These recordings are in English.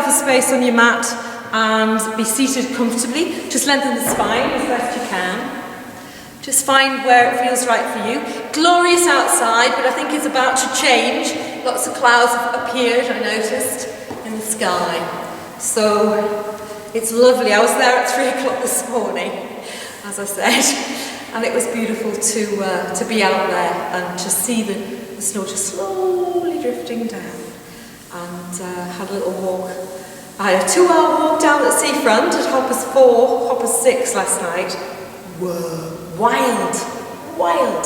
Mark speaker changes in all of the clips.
Speaker 1: the space on your mat and be seated comfortably. Just lengthen the spine as best you can. Just find where it feels right for you. Glorious outside, but I think it's about to change. Lots of clouds have appeared, I noticed, in the sky. So it's lovely. I was there at 3 o'clock this morning, as I said, and it was beautiful to be out there and to see the snow just slowly drifting down. And had a little walk. I had a 2-hour walk down the seafront at 6:30 last night. Whoa, wild.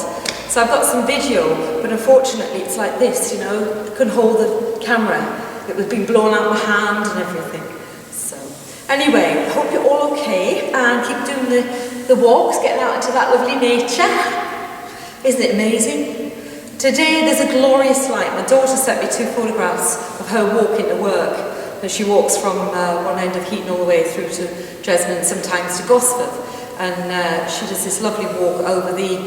Speaker 1: So I've got some video, but unfortunately it's like this, you know, I couldn't hold the camera. It was being blown out of my hand and everything. So anyway, I hope you're all okay and keep doing the walks, getting out into that lovely nature. Isn't it amazing? Today there's a glorious light. My daughter sent me 2 photographs of her walking to work. And she walks from one end of Heaton all the way through to Dresden and sometimes to Gosford. And she does this lovely walk over the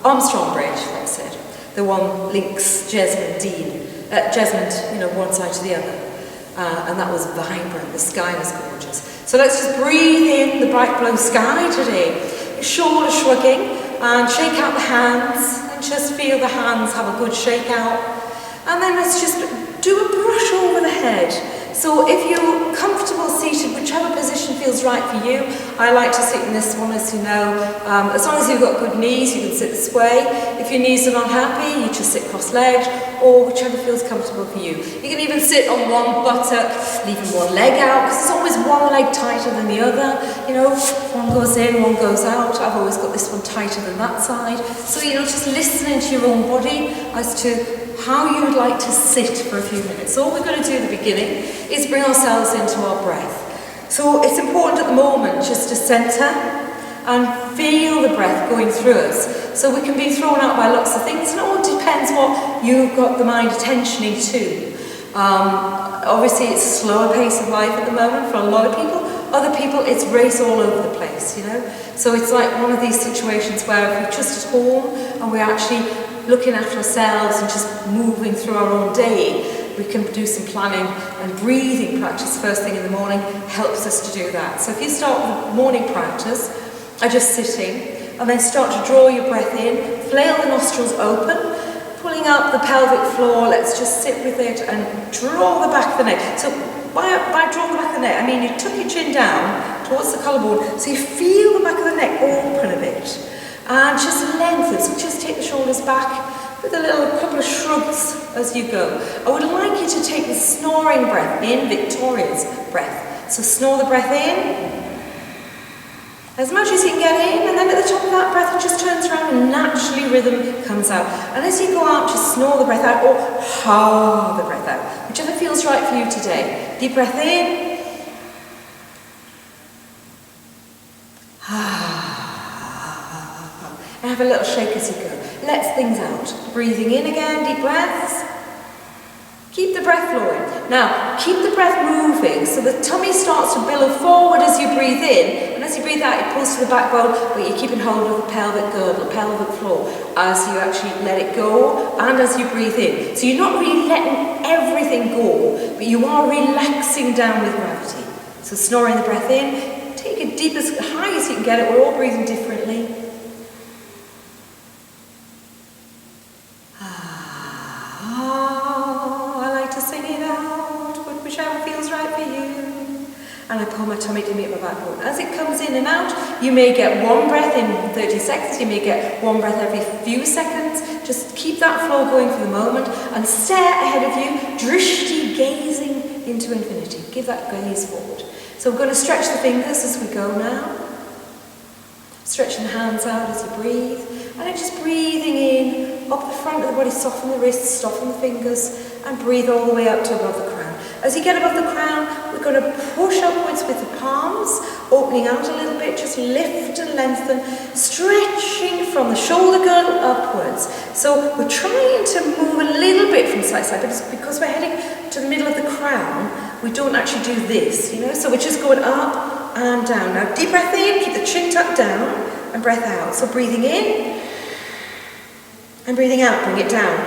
Speaker 1: Armstrong Bridge, that's it. The one links Jesmond, you know, one side to the other. And that was vibrant, the sky was gorgeous. So let's just breathe in the bright blue sky today. Shoulder shrugging and shake out the hands and just feel the hands have a good shake out. And then let's just do a brush over the head. So if you're comfortable seated, whichever position feels right for you, I like to sit in this one, as you know. As long as you've got good knees, you can sit this way. If your knees are not happy, you just sit cross-legged, or whichever feels comfortable for you. You can even sit on one buttock, leaving one leg out, because there's always one leg tighter than the other. You know, one goes in, one goes out. I've always got this one tighter than that side. So, you know, just listening to your own body as to how you would like to sit for a few minutes. So all we're going to do at the beginning is bring ourselves into our breath. So it's important at the moment just to centre and feel the breath going through us. So we can be thrown out by lots of things, and it all depends what you've got the mind attentioning to. Obviously it's a slower pace of life at the moment for a lot of people. Other people, it's race all over the place, you know. So it's like one of these situations where if we're just at home and we're actually looking after ourselves and just moving through our own day, we can do some planning, and breathing practice first thing in the morning helps us to do that. So if you start with morning practice, just sitting, and then start to draw your breath in, flail the nostrils open, pulling out the pelvic floor. Let's just sit with it and draw the back of the neck. So by drawing the back of the neck, I mean you tuck your chin down towards the collarbone, so you feel the back of the neck open a bit. And just lengthen, so just take the shoulders back with a couple of shrugs as you go. I would like you to take the snoring breath in, Victoria's breath. So snore the breath in, as much as you can get in, and then at the top of that breath it just turns around and naturally rhythm comes out. And as you go out, just snore the breath out or ha the breath out, whichever feels right for you today. Deep breath in. And have a little shake as you go. Let things out. Breathing in again, deep breaths. Keep the breath flowing. Now, keep the breath moving so the tummy starts to billow forward as you breathe in, and as you breathe out, it pulls to the backbone, but you're keeping hold of the pelvic girdle, the pelvic floor, as you actually let it go and as you breathe in. So you're not really letting everything go, but you are relaxing down with gravity. So snoring the breath in, take it deep as high as you can get it. We're all breathing differently. And I pull my tummy to meet my backbone. As it comes in and out, you may get one breath in 30 seconds, you may get one breath every few seconds. Just keep that flow going for the moment and stare ahead of you, drishti, gazing into infinity. Give that gaze forward. So we're going to stretch the fingers as we go now. Stretching the hands out as you breathe. And then just breathing in, up the front of the body, soften the wrists, soften the fingers, and breathe all the way up to above the crown. As you get above the crown, we're going to push upwards with the palms, opening out a little bit, just lift and lengthen, stretching from the shoulder girdle upwards. So we're trying to move a little bit from side to side, but it's because we're heading to the middle of the crown, we don't actually do this, you know, so we're just going up and down. Now deep breath in, keep the chin tucked down, and breath out. So breathing in, and breathing out, bring it down.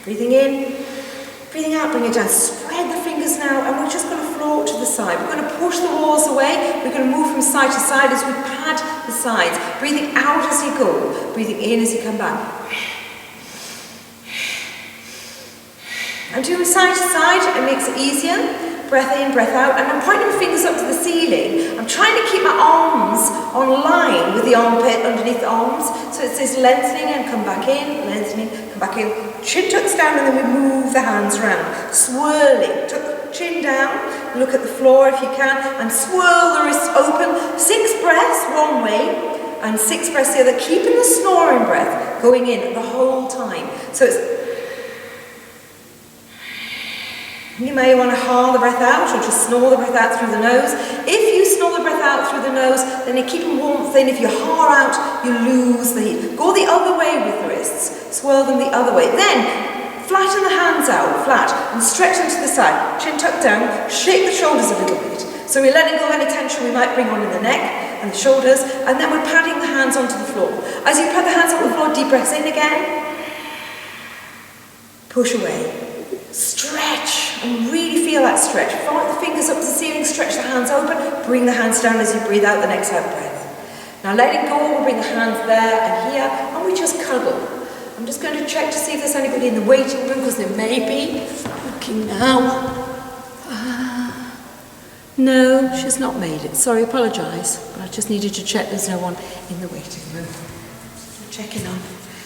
Speaker 1: Breathing in, breathing out, bring it down. Spread the fingers now side. We're going to push the walls away. We're going to move from side to side as we pad the sides. Breathing out as you go. Breathing in as you come back. I'm doing side to side. It makes it easier. Breath in, breath out, and I'm pointing my fingers up to the ceiling. I'm trying to keep my arms on line with the armpit underneath the arms. So it's this lengthening and come back in, lengthening, come back in. Chin tucks down and then we move the hands around. Swirling, tuck the chin down, look at the floor if you can, and swirl the wrists open. 6 breaths one way, and 6 breaths the other, keeping the snoring breath going in the whole time. So it's you may want to ha the breath out or just snore the breath out through the nose. If you snore the breath out through the nose, then you're keeping warmth in. If you ha out, you lose the heat. Go the other way with the wrists. Swirl them the other way. Then, flatten the hands out, flat, and stretch them to the side. Chin tucked down, shake the shoulders a little bit. So we're letting go of any tension we might bring on in the neck and the shoulders, and then we're padding the hands onto the floor. As you pad the hands on the floor, deep breaths in again. Push away. Stretch, and really feel that stretch. Point the fingers up to the ceiling, stretch the hands open, bring the hands down as you breathe out the next out breath. Now let it go, we'll bring the hands there and here, and we just cuddle. I'm just going to check to see if there's anybody in the waiting room, because there may be. Looking now. No, she's not made it. Sorry, apologise, but I just needed to check there's no one in the waiting room. Checking on.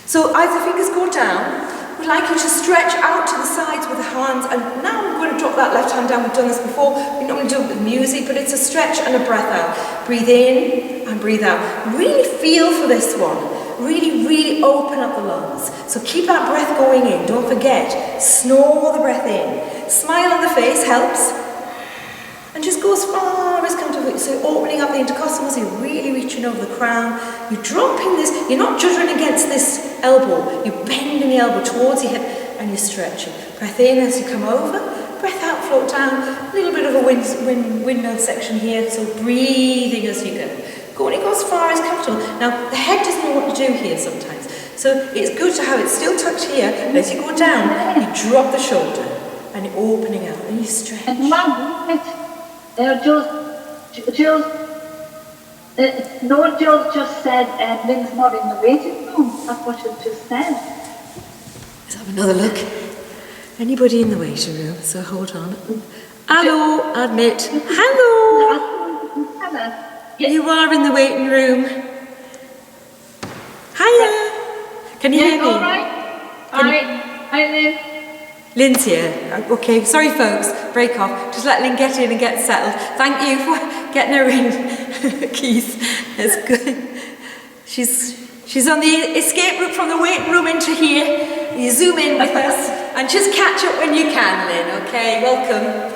Speaker 1: So as the fingers go down, we'd like you to stretch out to the sides with the hands, and now I'm going to drop that left hand down. We've done this before. We normally do it with music, but it's a stretch and a breath out. Breathe in and breathe out. Really feel for this one. Really, really open up the lungs. So keep that breath going in. Don't forget. Snore the breath in. Smile on the face helps. And just go as far as comfortable. So opening up the intercostals, you're really reaching over the crown. You're dropping this, you're not juddering against this elbow. You're bending the elbow towards your hip and you're stretching. Breath in as you come over. Breath out, float down. A little bit of a windmill section here. So breathing as you go. Going as far as comfortable. Now, the head doesn't know what to do here sometimes. So it's good to have it still tucked here. But as you go down, you drop the shoulder and you're opening out and you stretch.
Speaker 2: Jules just said Lynn's not in the waiting room. That's what she just said.
Speaker 1: Let's have another look. Anybody in the waiting room? So hold on. Hello, admit. Hello.
Speaker 2: Hello.
Speaker 1: You are in the waiting room. Hiya. Can you hear me?
Speaker 2: All right. Hi, Lynn.
Speaker 1: Lynn's here. Okay, sorry folks, break off. Just let Lynn get in and get settled. Thank you for getting her in, Keith. That's good. She's on the escape route from the waiting room into here. You zoom in with us and just catch up when you can, Lynn, okay? Welcome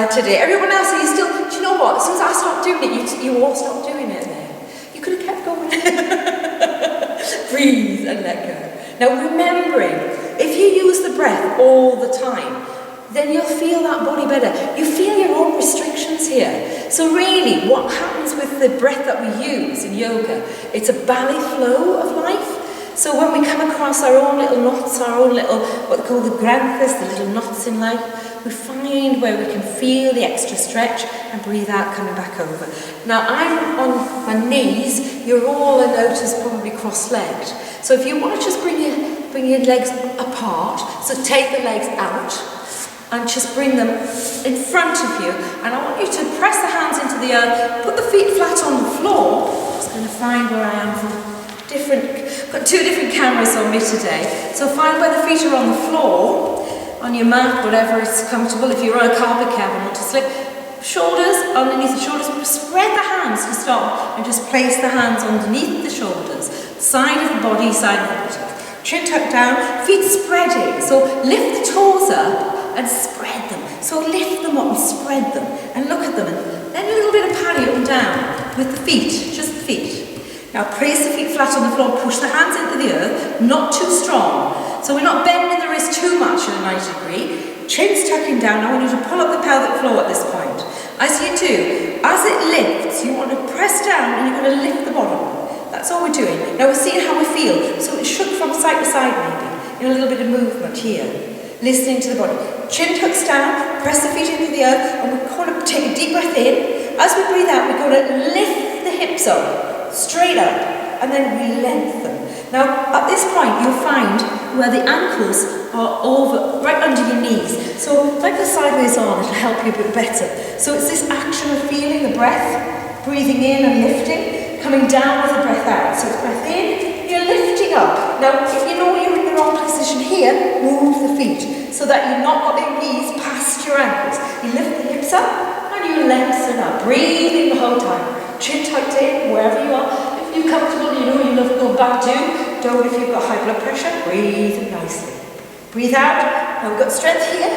Speaker 1: today. Everyone else, are you still, do you know what? As soon as I stopped doing it, you all stopped doing it there. You could have kept going. Breathe and let go. Now remembering, if you use the breath all the time, then you'll feel that body better. You feel your own restrictions here. So really, what happens with the breath that we use in yoga, it's a ballet flow of life. So when we come across our own little knots, our own little, what they call the granthas, the little knots in life, we find where we can feel the extra stretch and breathe out, coming back over. Now I'm on my knees, you're all, I notice, probably cross-legged. So if you want to just bring your legs apart, so take the legs out and just bring them in front of you, and I want you to press the hands into the earth, put the feet flat on the floor. I'm just going to find where I am from got 2 different cameras on me today, so find where the feet are on the floor, on your mat, whatever is comfortable. If you're on a carpet, careful not to slip. Shoulders, underneath the shoulders, spread the hands to start and just place the hands underneath the shoulders, side of the body, side of the body. Chin tucked down, feet spreading. So lift the toes up and spread them. So lift them up and spread them and look at them. And then a little bit of paddy up and down with the feet, just the feet. Now place the feet flat on the floor, push the hands into the earth, not too strong. So we're not bending the wrist too much at a 90 degree. Chin's tucking down. I want you to pull up the pelvic floor at this point. As you do, as it lifts, you want to press down and you're going to lift the bottom. That's all we're doing. Now we're seeing how we feel. So it shook from side to side maybe, in a little bit of movement here. Listening to the body. Chin tucks down, press the feet into the earth, and we're going to take a deep breath in. As we breathe out, we're going to lift the hips up, straight up, and then we lengthen. Now, at this point, you'll find where the ankles are over, right under your knees. So, like the sideways arm, it'll help you a bit better. So it's this action of feeling the breath, breathing in and lifting, coming down with the breath out. So it's breath in, you're lifting up. Now, if you know you're in the wrong position here, move the feet so that you've not got your knees past your ankles. You lift the hips up and you lengthen up, breathing the whole time. Chin tucked in, wherever you are. If you're comfortable, you know you love going back to. Don't if you've got high blood pressure, breathe nicely. Breathe out. Now we've got strength here.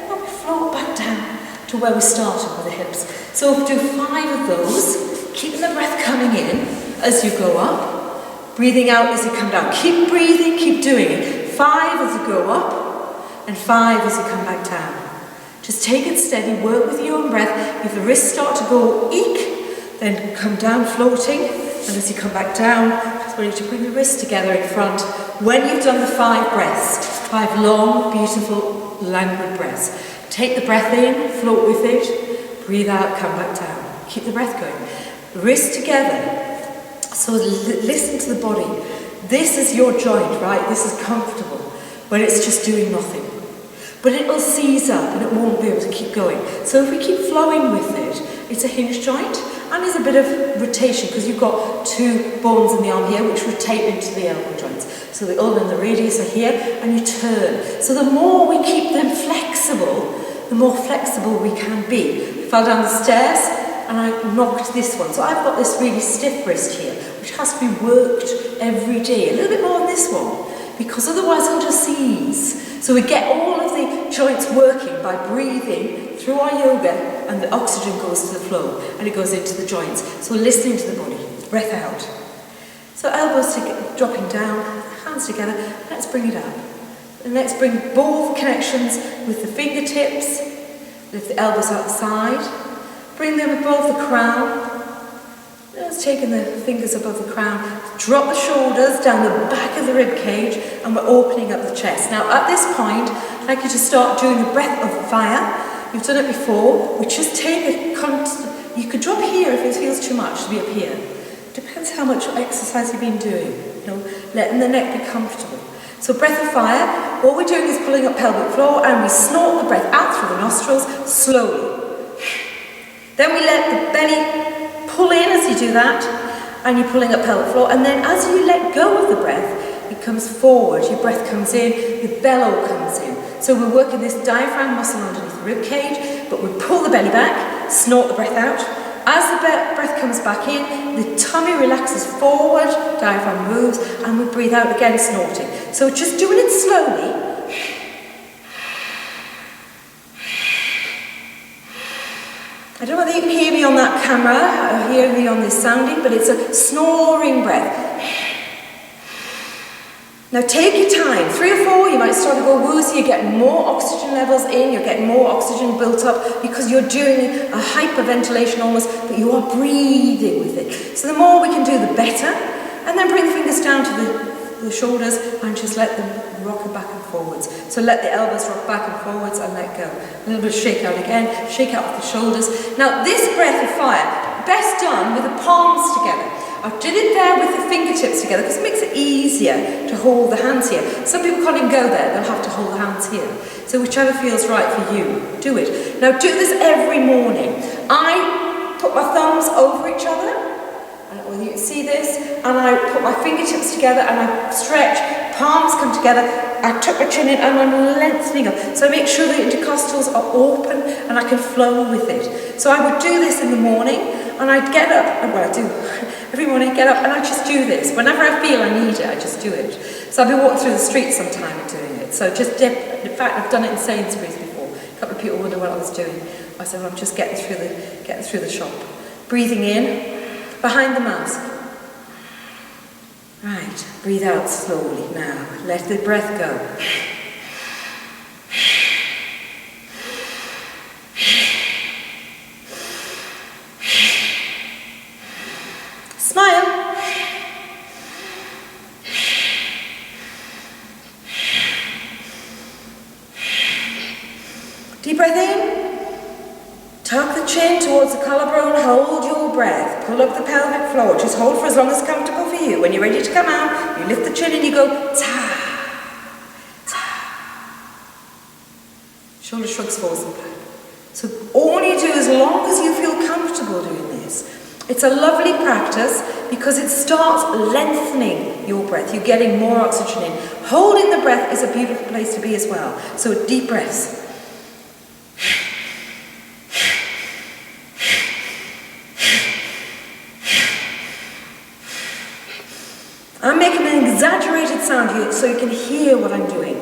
Speaker 1: And we float back down to where we started with the hips. So if we do 5 of those, keeping the breath coming in as you go up, breathing out as you come down. Keep breathing, keep doing it. 5 as you go up, and 5 as you come back down. Just take it steady, work with your own breath. If the wrists start to go eek, then come down floating, and as you come back down, just want you to bring the wrists together in front. When you've done the 5 breaths, 5 long, beautiful, languid breaths, take the breath in, float with it, breathe out, come back down. Keep the breath going. Wrists together. So listen to the body. This is your joint, right? This is comfortable, when it's just doing nothing. But it'll seize up and it won't be able to keep going. So if we keep flowing with it, it's a hinge joint and there's a bit of rotation because you've got 2 bones in the arm here which rotate into the elbow joints. So the ulna and the radius are here and you turn. So the more we keep them flexible, the more flexible we can be. I fell down the stairs and I knocked this one. So I've got this really stiff wrist here, which has to be worked every day. A little bit more on this one, because otherwise it'll just seize. So we get all of the joints working by breathing through our yoga, and the oxygen goes to the flow and it goes into the joints. So listening to the body, breath out. So elbows dropping down, hands together, let's bring it up. And let's bring both connections with the fingertips, lift the elbows out the side, bring them above the crown. Let's taking the fingers above the crown, drop the shoulders down the back of the rib cage, and we're opening up the chest. Now at this point, I'd like you to start doing the breath of fire. You've done it before. We just take a constant, you could drop here if it feels too much to be up here. Depends how much exercise you've been doing. You know, letting the neck be comfortable. So breath of fire, what we're doing is pulling up pelvic floor and we snort the breath out through the nostrils slowly. Then we let the belly pull in as you do that, and you're pulling up pelvic floor, and then as you let go of the breath, it comes forward, your breath comes in, the bellow comes in. So we're working this diaphragm muscle underneath the rib cage, but we pull the belly back, snort the breath out. As the breath comes back in, the tummy relaxes forward, diaphragm moves, and we breathe out again, snorting. So just doing it slowly. I don't know whether you can hear me on that camera or hear me on this sounding, but it's a snoring breath. Now take your time, 3 or 4, you might start to go woozy, you're getting more oxygen levels in, you're getting more oxygen built up because you're doing a hyperventilation almost, but you are breathing with it. So the more we can do, the better. And then bring the fingers down to the shoulders and just let them rock back and forwards. So let the elbows rock back and forwards and let go. A little bit of shake out again, shake out with the shoulders. Now this breath of fire, best done with the palms together. I did it there with the fingertips together because it makes it easier to hold the hands here. Some people can't even go there, they'll have to hold the hands here. So whichever feels right for you, do it. Now do this every morning. I put my thumbs over each other, I don't know whether you can see this, and I put my fingertips together and I stretch, palms come together, I tuck my chin in and I'm lengthening up. So I make sure the intercostals are open and I can flow with it. So I would do this in the morning and I'd get up, well I do, every morning I get up and I just do this. Whenever I feel I need it, I just do it. So I've been walking through the street sometime and doing it. So just dip, in fact I've done it in Sainsbury's before. A couple of people wondered what I was doing. I said, well, I'm just getting through the shop. Breathing in, behind the mask. Right, breathe out slowly now. Let the breath go. Smile. Deep breath in.
Speaker 3: Tuck the chin towards the collarbone, hold your breath, pull up the pelvic floor, just hold for as long as it's comfortable for you. When you're ready to come out, you lift the chin and you go ta, ta. Shoulder shrugs forwards and back. So all you do, as long as you feel comfortable doing this, it's a lovely practice because it starts lengthening your breath. You're getting more oxygen in. Holding the breath is a beautiful place to be as well. So deep breaths. I'm making an exaggerated sound here so you can hear what I'm doing.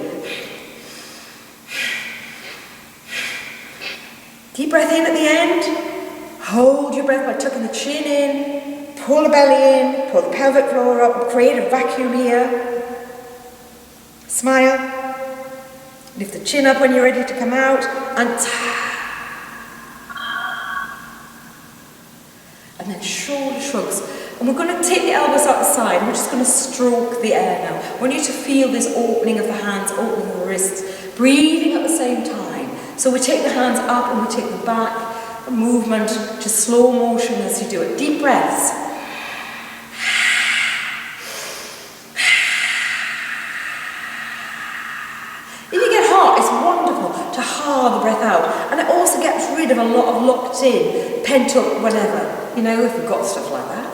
Speaker 3: Deep breath in at the end. Hold your breath by tucking the chin in. Pull the belly in. Pull the pelvic floor up. Create a vacuum here. Smile. Lift the chin up when you're ready to come out. And then shoulder shrugs. And we're going to take the elbows out the side, and we're just going to stroke the air now. I want you to feel this opening of the hands, opening of the wrists, breathing at the same time. So we take the hands up and we take them back, a movement, just slow motion as you do it. Deep breaths. If you get hot, it's wonderful to ha the breath out. And it also gets rid of a lot of locked in, pent up, whatever. You know, if we've got stuff like that.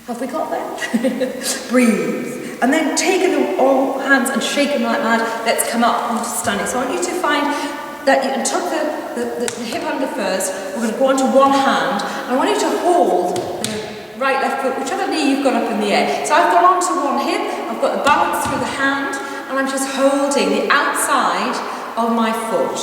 Speaker 3: Have we got that? Breathe. And then take all hands and shake them like that. Let's come up into standing. So I want you to find that you can tuck the hip under first. We're going to go onto one hand. I want you to hold the right, left foot, whichever knee you've got up in the air. So I've gone onto one hip. I've got the balance through the hand. And I'm just holding the outside of my foot.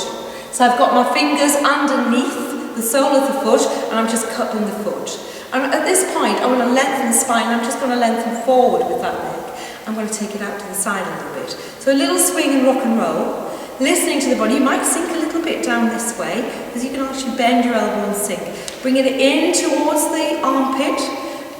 Speaker 3: So I've got my fingers underneath the sole of the foot. And I'm just cupping the foot. And at this point, I want to lengthen the spine. I'm just going to lengthen forward with that leg. I'm going to take it out to the side a little bit. So a little swing and rock and roll. Listening to the body. You might sink a little bit down this way, because you can actually bend your elbow and sink. Bring it in towards the armpit.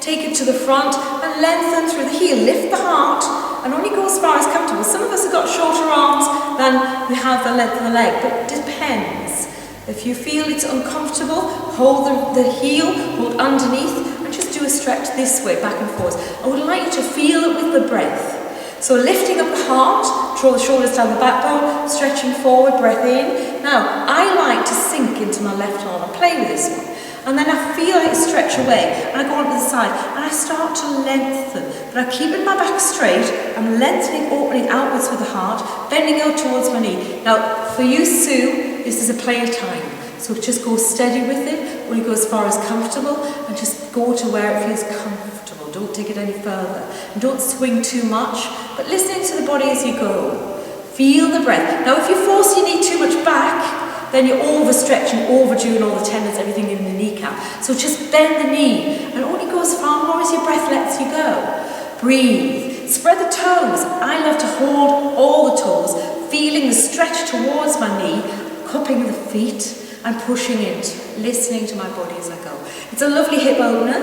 Speaker 3: Take it to the front and lengthen through the heel. Lift the heart and only go as far as comfortable. Some of us have got shorter arms than we have the length of the leg, but it depends. If you feel it's uncomfortable, hold the heel, hold underneath, and just do a stretch this way, back and forth. I would like you to feel it with the breath. So lifting up the heart, draw the shoulders down the backbone, stretching forward, breath in. Now, I like to sink into my left arm and play with this one. And then I feel it stretch away, and I go onto the side, and I start to lengthen. But I'm keeping my back straight, I'm lengthening, opening outwards with the heart, bending out towards my knee. Now, for you, Sue, this is a play time. So just go steady with it, only go as far as comfortable, and just go to where it feels comfortable. Don't take it any further. And don't swing too much, but listening to the body as you go. Feel the breath. Now, if you force your knee too much back, then you're overstretching, overdoing all the tendons, everything in the kneecap. So just bend the knee and only go as far as your breath lets you go. Breathe. Spread the toes. I love to hold all the toes, feeling the stretch towards my knee, cupping the feet and pushing into, listening to my body as I go. It's a lovely hip opener,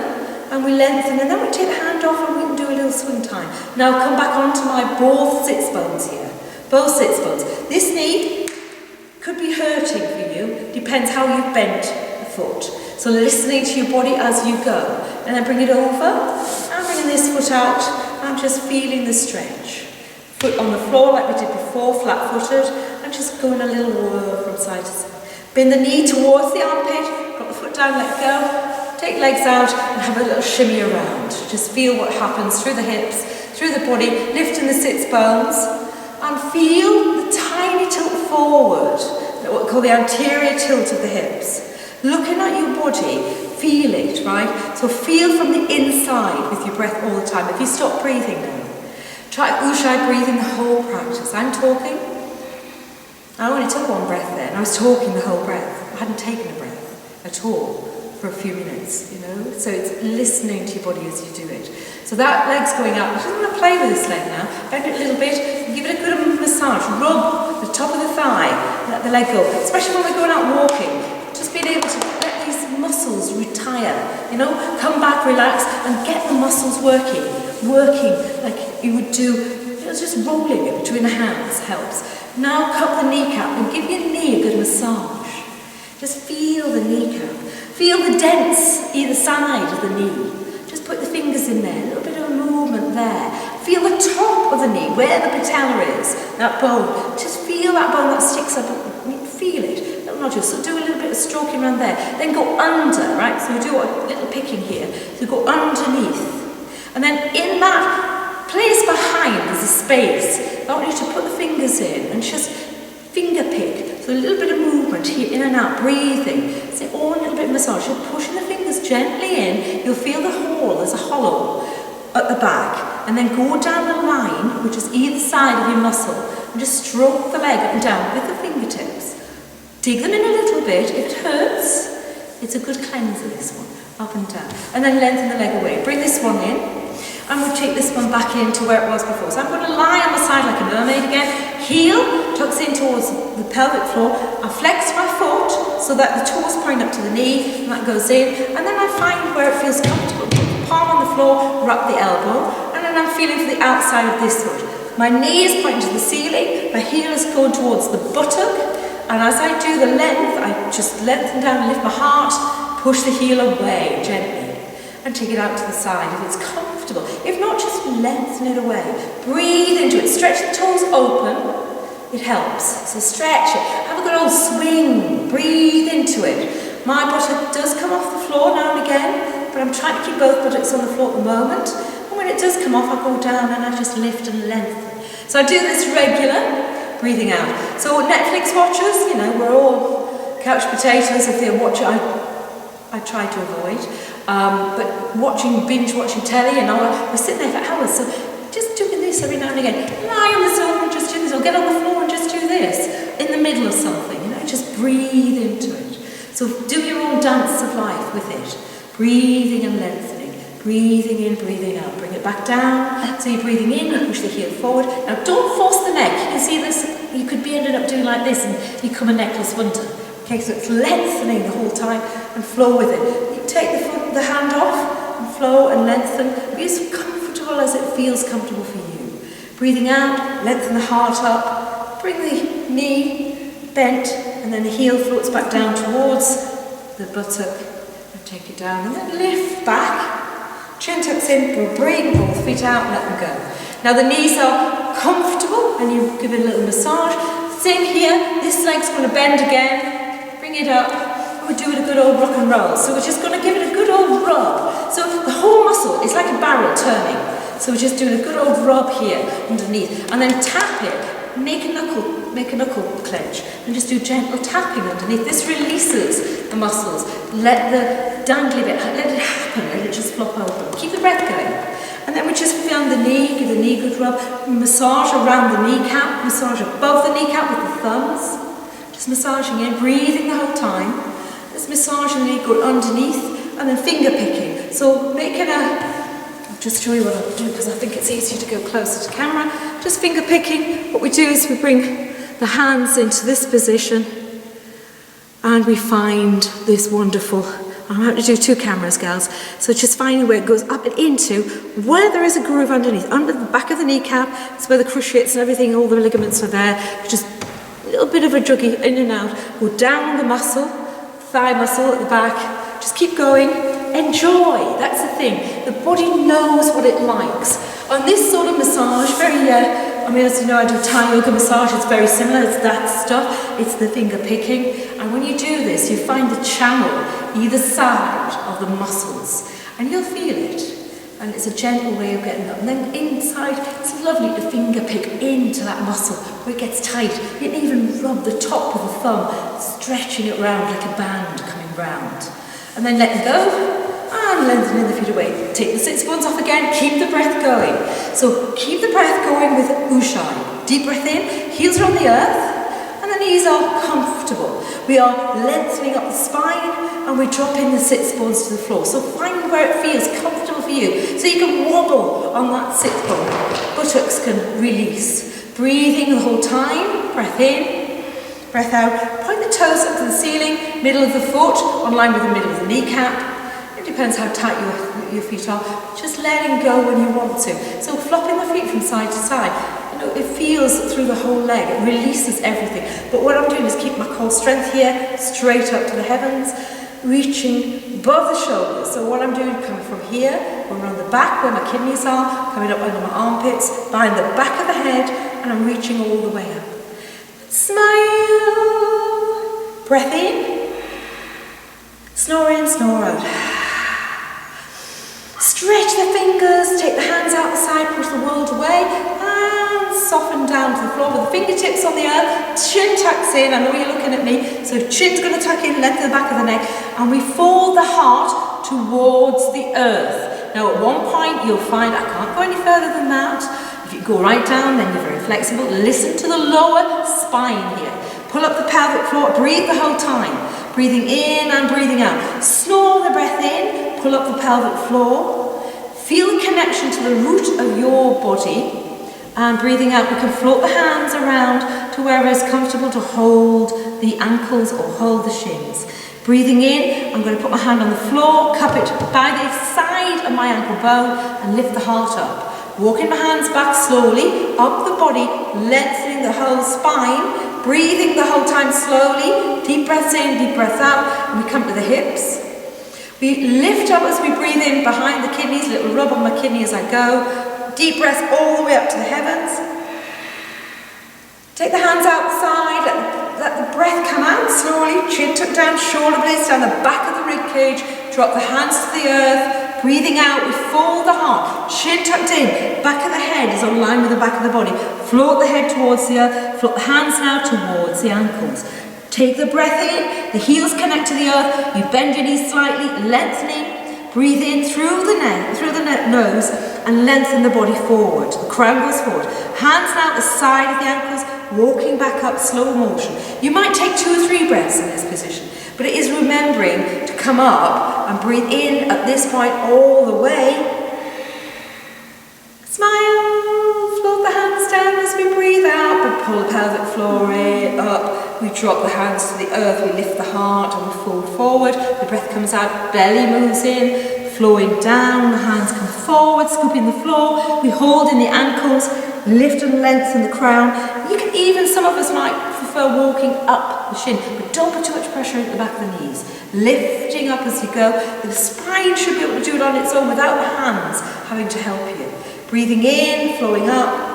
Speaker 3: and we lengthen, and then we take the hand off and we can do a little swing time. Now come back onto my both sits bones here. Both sits bones. This knee could be hurting for you, depends how you've bent the foot. So listening to your body as you go. And then bring it over, and bringing this foot out, and just feeling the stretch. Foot on the floor like we did before, flat-footed, and just going a little whirl from side to side. Bend the knee towards the armpit, drop the foot down, let go, take legs out, and have a little shimmy around. Just feel what happens through the hips, through the body, lifting the sits bones, and feel the tiny tilt forward, what we call the anterior tilt of the hips. Looking at your body, feel it, right? So feel from the inside with your breath all the time. If you stop breathing now, try Ujjayi breathing the whole practice. I'm talking. I only took one breath there, and I was talking the whole breath. I hadn't taken a breath at all for a few minutes, you know? So it's listening to your body as you do it. So that leg's going up. I'm just going to play with this leg now. Bend it a little bit, and give it a good massage. Rub the top of the thigh, let the leg go. Especially when we're going out walking. Just being able to let these muscles retire, you know? Come back, relax, and get the muscles working like you would do, you know, just rolling it between the hands helps. Now cup the kneecap and give your knee a good massage. Just feel the kneecap. Feel the dents either side of the knee. Just put the fingers in there, a little bit of a movement there. Feel the top of the knee, where the patella is, that bone. Just feel that bone that sticks up, feel it. Little nodule. So do a little bit of stroking around there. Then go under, right? So we do a little picking here. So go underneath. And then in that place behind, there's a space. I want you to put the fingers in and just finger pick. So a little bit of movement here, in and out, breathing. So all a little bit of massage. You're pushing the fingers gently in. You'll feel the hole, there's a hollow at the back. And then go down the line, which is either side of your muscle, and just stroke the leg up and down with the fingertips. Dig them in a little bit. If it hurts, it's a good cleanser, this one. Up and down. And then lengthen the leg away. Bring this one in. And we'll take this one back into where it was before. So I'm going to lie on the side like a mermaid again. Heel tucks in towards the pelvic floor. I flex my foot so that the toes point up to the knee, and that goes in. And then I find where it feels comfortable. Put the palm on the floor, wrap the elbow, and then I'm feeling for the outside of this foot. My knee is pointing to the ceiling, my heel is going towards the buttock, and as I do the length, I just lengthen down, lift my heart, push the heel away gently, and take it out to the side if it's comfortable. If not, just lengthen it away. Breathe into it. Stretch the toes open. It helps. So stretch it. Have a good old swing. Breathe into it. My buttock does come off the floor now and again, but I'm trying to keep both buttocks on the floor at the moment. And when it does come off, I go down and I just lift and lengthen. So I do this regular, breathing out. So Netflix watchers, you know, we're all couch potatoes. If they're watching, I try to avoid. But binge watching telly, and we're sitting there for hours. So just doing this every now and again. Lie on the sofa and just do this, or get on the floor and just do this in the middle of something. You know, just breathe into it. So do your own dance of life with it. Breathing and lengthening. Breathing in, breathing out. Bring it back down. So you're breathing in, you push the heel forward. Now don't force the neck. You can see this. You could be ended up doing like this and become a necklace wonder. Okay, so it's lengthening the whole time and flow with it. You take the hand off and flow and lengthen. Be as comfortable as it feels comfortable for you. Breathing out, lengthen the heart up. Bring the knee bent, and then the heel floats back down towards the buttock. And take it down, and then lift back. Chin tucks in, bring both feet out, let them go. Now the knees are comfortable, and you give it a little massage. Same here, this leg's going to bend again. Bring it up, and we're doing a good old rock and roll. So we're just going to give it a good old rub. So the whole muscle is like a barrel turning. So we're just doing a good old rub here underneath, and then tap it. Make a knuckle clench, and just do gentle tapping underneath. This releases the muscles. Let the dangly bit, let it happen, let it just flop open. Keep the breath going. And then we just feel the knee, give the knee a good rub. Massage around the kneecap, massage above the kneecap with the thumbs. Just massaging in, breathing the whole time. Just massaging the knee, go underneath, and then finger picking. So making I'll just show you what I'll do because I think it's easier to go closer to camera. Just finger picking. What we do is we bring the hands into this position and we find this wonderful, I'm going to do two cameras, gals. So just finding where it goes up and into, where there is a groove underneath, under the back of the kneecap. It's where the cruciates and everything, all the ligaments are there. Just a little bit of a juggy in and out. Go down the muscle, thigh muscle at the back. Just keep going. Enjoy. That's the thing. The body knows what it likes. On this sort of massage, as you know, I do Thai yoga massage. It's very similar. It's that stuff. It's the finger picking. And when you do this, you find the channel either side of the muscles, and you'll feel it. And it's a gentle way of getting up. And then inside, it's lovely to finger pick into that muscle where it gets tight. You can even rub the top of the thumb, stretching it round like a band coming round. And then let go, and lengthening the feet away. Take the sits bones off again, keep the breath going. So keep the breath going with Ujjayi. Deep breath in, heels are on the earth, and the knees are comfortable. We are lengthening up the spine, and we're dropping the sits bones to the floor. So find where it feels comfortable for you. So you can wobble on that sit bone. Buttocks can release. Breathing the whole time, breath in, breath out. Point the toes up to the ceiling, middle of the foot, on line with the middle of the kneecap. It depends how tight your feet are. Just letting go when you want to. So flopping the feet from side to side. And it feels through the whole leg, it releases everything. But what I'm doing is keep my core strength here, straight up to the heavens, reaching above the shoulders. So what I'm doing, coming from here, going around the back where my kidneys are, coming up under my armpits, behind the back of the head, and I'm reaching all the way up. Smile. Breath in. Snore in, snore out. Stretch the fingers, take the hands out the side, push the world away, and soften down to the floor with the fingertips on the earth. Chin tucks in, I know you're looking at me, so chin's going to tuck in, length to the back of the neck, and we fold the heart towards the earth. Now at one point you'll find I can't go any further than that. If you go right down, then you're very flexible. Listen to the lower spine here. Pull up the pelvic floor, breathe the whole time. Breathing in and breathing out. Snore the breath in, pull up the pelvic floor. Feel the connection to the root of your body. And breathing out, we can float the hands around to wherever is comfortable to hold the ankles or hold the shins. Breathing in, I'm going to put my hand on the floor, cup it by the side of my ankle bone and lift the heart up. Walking my hands back slowly, up the body, lengthening the whole spine, breathing the whole time slowly, deep breaths in, deep breaths out, and we come to the hips. We lift up as we breathe in behind the kidneys, little rub on my kidney as I go, deep breaths all the way up to the heavens. Take the hands outside, let the breath come out slowly, chin tucked down, shoulder blades down the back of the rib cage, drop the hands to the earth. Breathing out, we fold the heart, chin tucked in, back of the head is on line with the back of the body. Float the head towards the earth, float the hands now towards the ankles. Take the breath in, the heels connect to the earth, you bend your knees slightly, lengthening. Breathe in through the nose and lengthen the body forward. The crown goes forward. Hands now at the side of the ankles, walking back up, slow motion. You might take 2 or 3 breaths in this position, but it is remembering to come up and breathe in at this point all the way. Smile, float the hands down as we breathe out. We pull the pelvic floor in, up. We drop the hands to the earth. We lift the heart and we fold forward. The breath comes out, belly moves in, flowing down. The hands come forward, scooping the floor. We hold in the ankles, lift and lengthen the crown. You can even, some of us might prefer walking up the shin, but don't put too much pressure at the back of the knees. Lifting up as you go. The spine should be able to do it on its own without the hands having to help you. Breathing in, flowing up.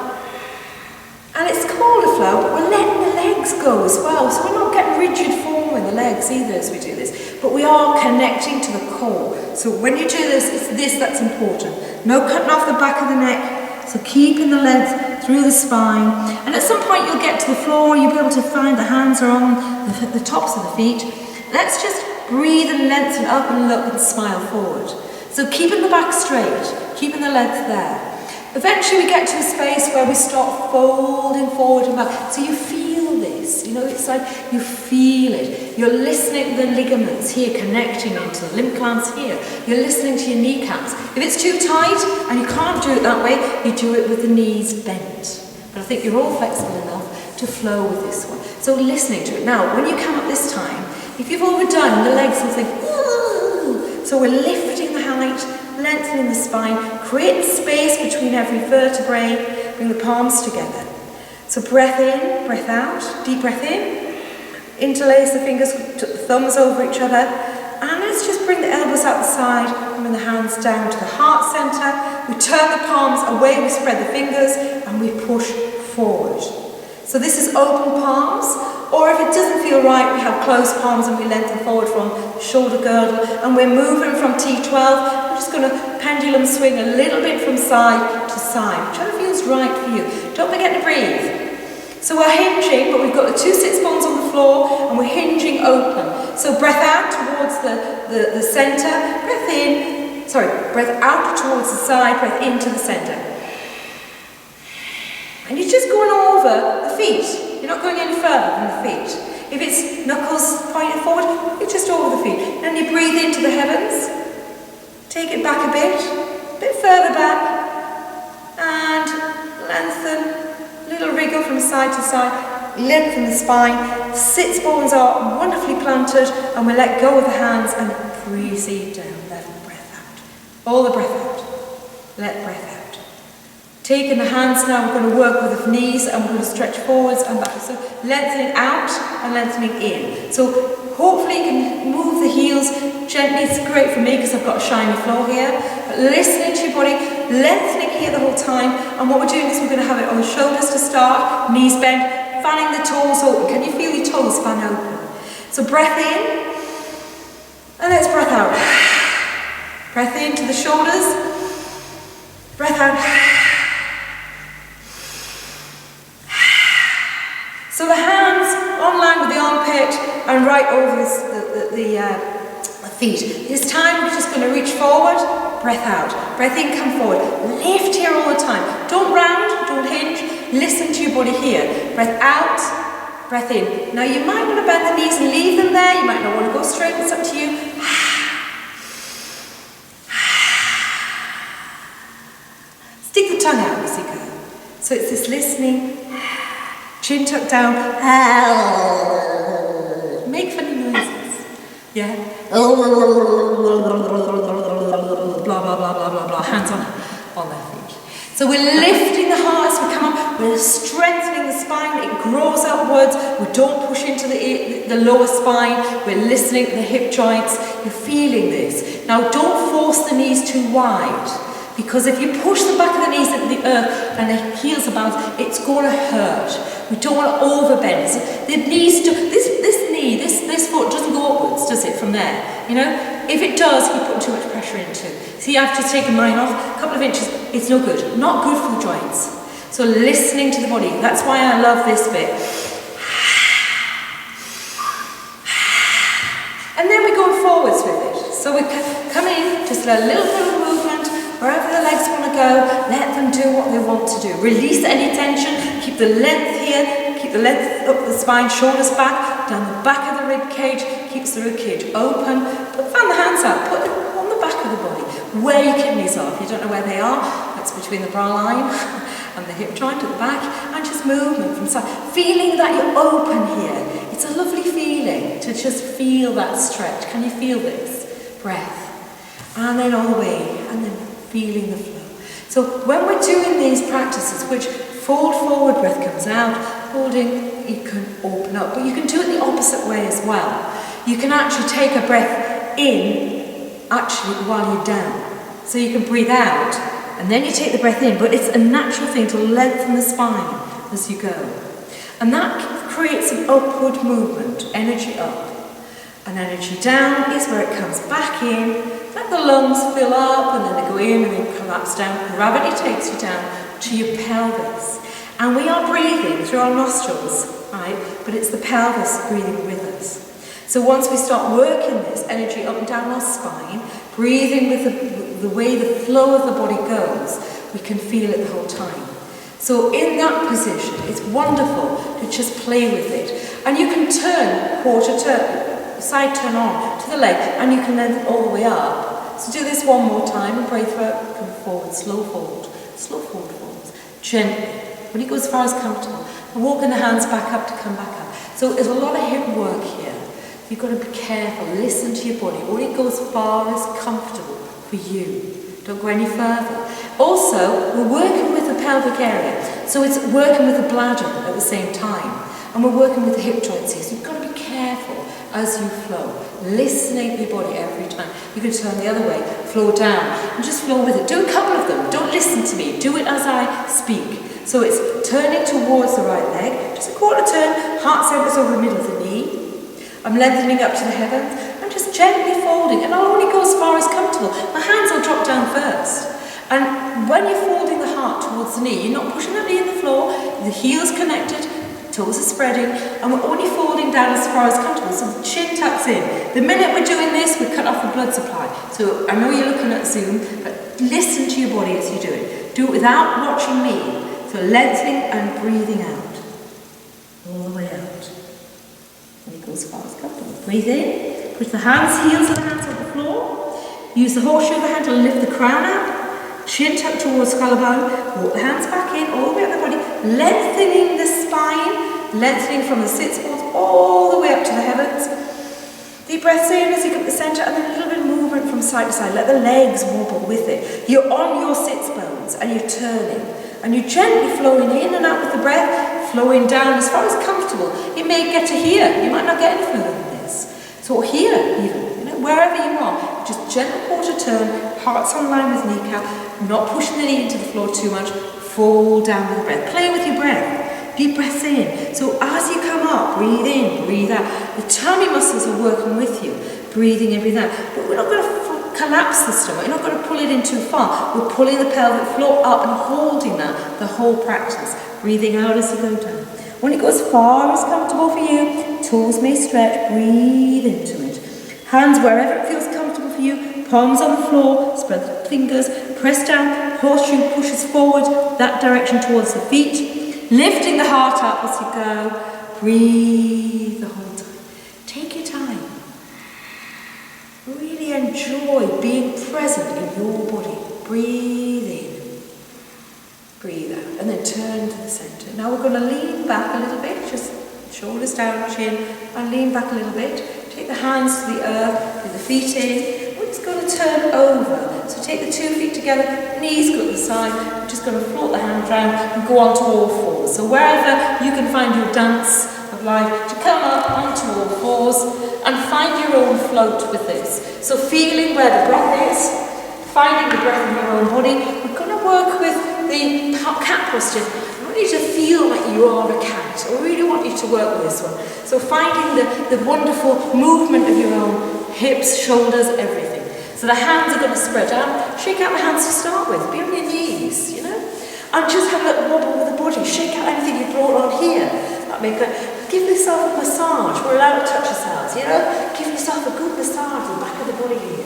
Speaker 3: And it's called a flow, but we're letting the legs go as well. So we're not getting rigid form in the legs either as we do this. But we are connecting to the core. So when you do this, it's this that's important. No cutting off the back of the neck. So keeping the length through the spine. And at some point you'll get to the floor, you'll be able to find the hands are on the tops of the feet. Let's just breathe and lengthen up and look and smile forward. So keeping the back straight, keeping the length there. Eventually we get to a space where we start folding forward and back. So you feel this, it's like you feel it. You're listening to the ligaments here connecting into the lymph glands here. You're listening to your kneecaps. If it's too tight and you can't do it that way, you do it with the knees bent. But I think you're all flexible enough to flow with this one. So listening to it. Now, when you come up this time, if you've overdone, the legs will think, ooh. So we're lifting the height, lengthening the spine, creating space between every vertebrae, bring the palms together. So breath in, breath out, deep breath in, interlace the fingers, the thumbs over each other, and let's just bring the elbows out the side and bring the hands down to the heart center. We turn the palms away, we spread the fingers, and we push forward. So this is open palms, or if it doesn't feel right, we have closed palms and we lengthen forward from shoulder girdle, and we're moving from T12. We're just going to pendulum swing a little bit from side to side, whichever feels right for you. Don't forget to breathe. So we're hinging, but we've got the 2 sits bones on the floor, and we're hinging open. So breath out towards the center, breath out towards the side, breath into the center. And you're just going over the feet. You're not going any further than the feet. If it's knuckles pointing forward, you're just over the feet. Then you breathe into the heavens. Take it back a bit further back. And lengthen. Little wriggle from side to side. Lengthen the spine. Sits bones are wonderfully planted. And we let go of the hands and breathe down. Let breath out. All the breath out. Let breath out. Taking the hands now, we're going to work with the knees and we're going to stretch forwards and back. So lengthening out and lengthening in. So hopefully you can move the heels gently. It's great for me because I've got a shiny floor here. But listening to your body, lengthening here the whole time. And what we're doing is we're going to have it on the shoulders to start, knees bent, fanning the toes open. Can you feel your toes fan open? So breath in, and let's breath out. Breath in to the shoulders, breath out. So the hands on line with the armpit and right over the feet. This time we're just going to reach forward, breath out. Breath in, come forward. Lift here all the time. Don't round, don't hinge. Listen to your body here. Breath out, breath in. Now you might want to bend the knees and leave them there. You might not want to go straight. It's up to you. Stick the tongue out as you go. So it's this listening. Chin tucked down. Make funny noises. Yeah. Blah, blah, blah, blah, blah, blah. Hands on their feet. So we're lifting the heart as we come up. We're strengthening the spine. It grows upwards. We don't push into the lower spine. We're listening to the hip joints. You're feeling this. Now don't force the knees too wide. Because if you push the back of the knees into the earth and the heels are balanced, it's going to hurt. We don't want to overbend. So the knees, this foot doesn't go upwards, does it, from there? You know? If it does, you're putting too much pressure into. See, I've just taken mine off, a couple of inches. It's no good. Not good for the joints. So listening to the body. That's why I love this bit. And then we go forwards with it. So we come in, just a little bit of movement. Wherever the legs want to go, let them do what they want to do. Release any tension, keep the length here, keep the length up the spine, shoulders back, down the back of the rib cage, keeps the rib cage open. But fan the hands out, put them on the back of the body, where your kidneys are. If you don't know where they are, that's between the bra line and the hip joint at the back, and just movement from side. Feeling that you're open here. It's a lovely feeling to just feel that stretch. Can you feel this? Breath. And then all the way, and then feeling the flow. So when we're doing these practices, which fold forward breath comes out, holding, you can open up, but you can do it the opposite way as well. You can actually take a breath in, actually while you're down. So you can breathe out, and then you take the breath in, but it's a natural thing to lengthen the spine as you go. And that creates an upward movement, energy up. And energy down is where it comes back in. Let the lungs fill up and then they go in and then collapse down. Gravity takes you down to your pelvis. And we are breathing through our nostrils, right? But it's the pelvis breathing with us. So once we start working this energy up and down our spine, breathing with the way the flow of the body goes, we can feel it the whole time. So in that position, it's wonderful to just play with it. And you can turn, quarter turn, side turn on to the leg, and you can lengthen all the way up. So do this one more time and breathe through, come forward, slow forward, gently. When you go as far as comfortable, and walking the hands back up to come back up. So there's a lot of hip work here. You've got to be careful, listen to your body. Only go as far as comfortable for you. Don't go any further. Also, we're working with the pelvic area, so it's working with the bladder at the same time. And we're working with the hip joints here, so you've got to be careful as you flow. Listening to your body every time. You can turn the other way, flow down, and just flow with it. Do a couple of them. Don't listen to me. Do it as I speak. So it's turning towards the right leg, just a quarter turn, heart centers over the middle of the knee. I'm lengthening up to the heavens. I'm just gently folding, and I'll only go as far as comfortable. My hands will drop down first. And when you're folding the heart towards the knee, you're not pushing the knee in the floor, the heel's connected, toes are spreading, and we're only folding down as far as comfortable, so the chin tucks in. The minute we're doing this, we cut off the blood supply. So I know you're looking at Zoom, but listen to your body as you do it. Do it without watching me. So lengthening and breathing out. All the way out. And you go as far as comfortable. Breathe in, push the hands, heels of the hands on the floor. Use the horseshoe of the hand to lift the crown up. Chin tucked towards collarbone. Walk the hands back in, all the way up the body. Lengthening the spine, lengthening from the sits bones all the way up to the heavens. Deep breaths in as you come to the centre, and then a little bit of movement from side to side. Let the legs wobble with it. You're on your sits bones and you're turning. And you're gently flowing in and out with the breath, flowing down as far as comfortable. It may get to here, you might not get any further than this. So here even, wherever you are, just gentle quarter turn, heart's on line with kneecap, not pushing the knee into the floor too much, fall down with the breath. Play with your breath, deep breaths in. So as you come up, breathe in, breathe out. The tummy muscles are working with you, breathing in, breathe out. But we're not going to collapse the stomach, you're not going to pull it in too far. We're pulling the pelvic floor up and holding that the whole practice. Breathing out as you go down. When it goes far as comfortable for you, toes may stretch, breathe into it. Hands wherever it feels comfortable for you, palms on the floor, spread the fingers, press down, horseshoe pushes forward, that direction towards the feet. Lifting the heart up as you go, breathe the whole time. Take your time. Really enjoy being present in your body. Breathe in, breathe out, and then turn to the centre. Now we're going to lean back a little bit, just shoulders down, chin, and lean back a little bit. Take the hands to the earth, with the feet in. We're just going to turn over. So take the 2 feet together, knees go to the side. We're just going to float the hands around and go onto all fours. So wherever you can find your dance of life, to come up onto all fours and find your own float with this. So feeling where the breath is, finding the breath in your own body. We're going to work with the cat posture. I want you to feel like you are a cat. I really want you to work with this one. So finding the wonderful movement of your own hips, shoulders, everything. So the hands are going to spread out. Shake out the hands to start with. Be on your knees, and just have a little wobble with the body. Shake out anything you brought on here. Give yourself a massage. We're allowed to touch ourselves, Give yourself a good massage in the back of the body here.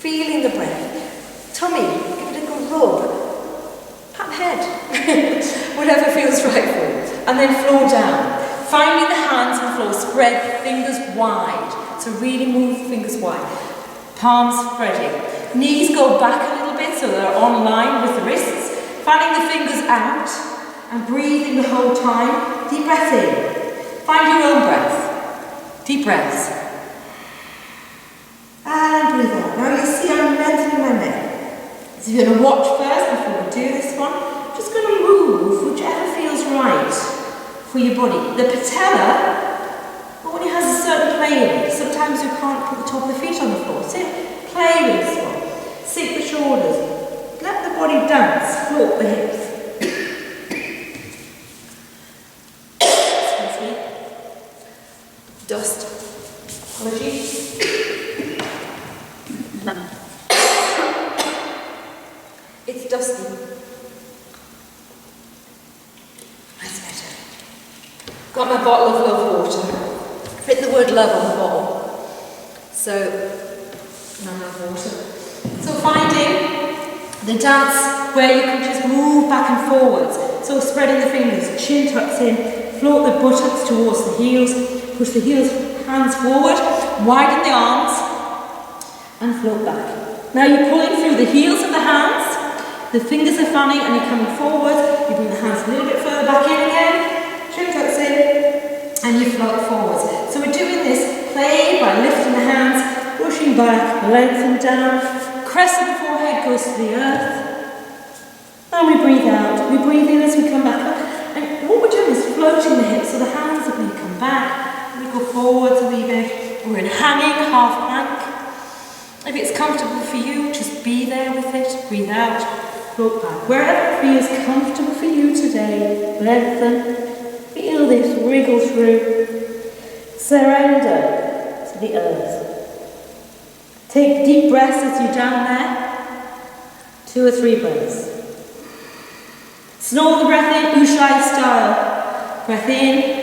Speaker 3: Feeling the breath. Tummy, give it a good rub. Pat the head. Whatever feels right for you. And then flow down. Finding the hands on the floor. Spread fingers wide. So really move the fingers wide. Palms spreading. Knees go back a little bit so they're on line with the wrists. Fanning the fingers out and breathing the whole time. Deep breath in. Find your own breath. Deep breaths. And breathe out. Now you see I'm lengthening my neck. So you're going to watch first before we do this one. Just going to move whichever feels right for your body. The patella only has a certain play in it. Sometimes you can't put the top of the feet on the floor. So play with this one. Sink the shoulders. Let the body dance. Float the hips. Dust. Apologies. It's dusty. That's better. Got my bottle of love water. Written the word love on the bottle. So, now I have water. So finding the dance where you can just move back and forwards. So spreading the fingers, chin tucks in, float the buttocks towards the heels. Push the heels, hands forward, widen the arms, and float back. Now you're pulling through the heels of the hands, the fingers are fanning, and you're coming forward. You bring the hands a little bit further back in again, chin tucks in, and you float forwards. So we're doing this play by lifting the hands, pushing back, lengthen down, crest of the forehead goes to the earth, and we breathe out. We breathe in as we come back up. And what we're doing is floating the hips, so the hands are going to come back. Go forwards a wee bit. We're in hanging, half plank. If it's comfortable for you, just be there with it. Breathe out, float back. Wherever it feels comfortable for you today, lengthen. Feel this wriggle through. Surrender to the earth. Take deep breaths as you're down there. 2 or 3 breaths. Snore the breath in, Ushai style. Breath in.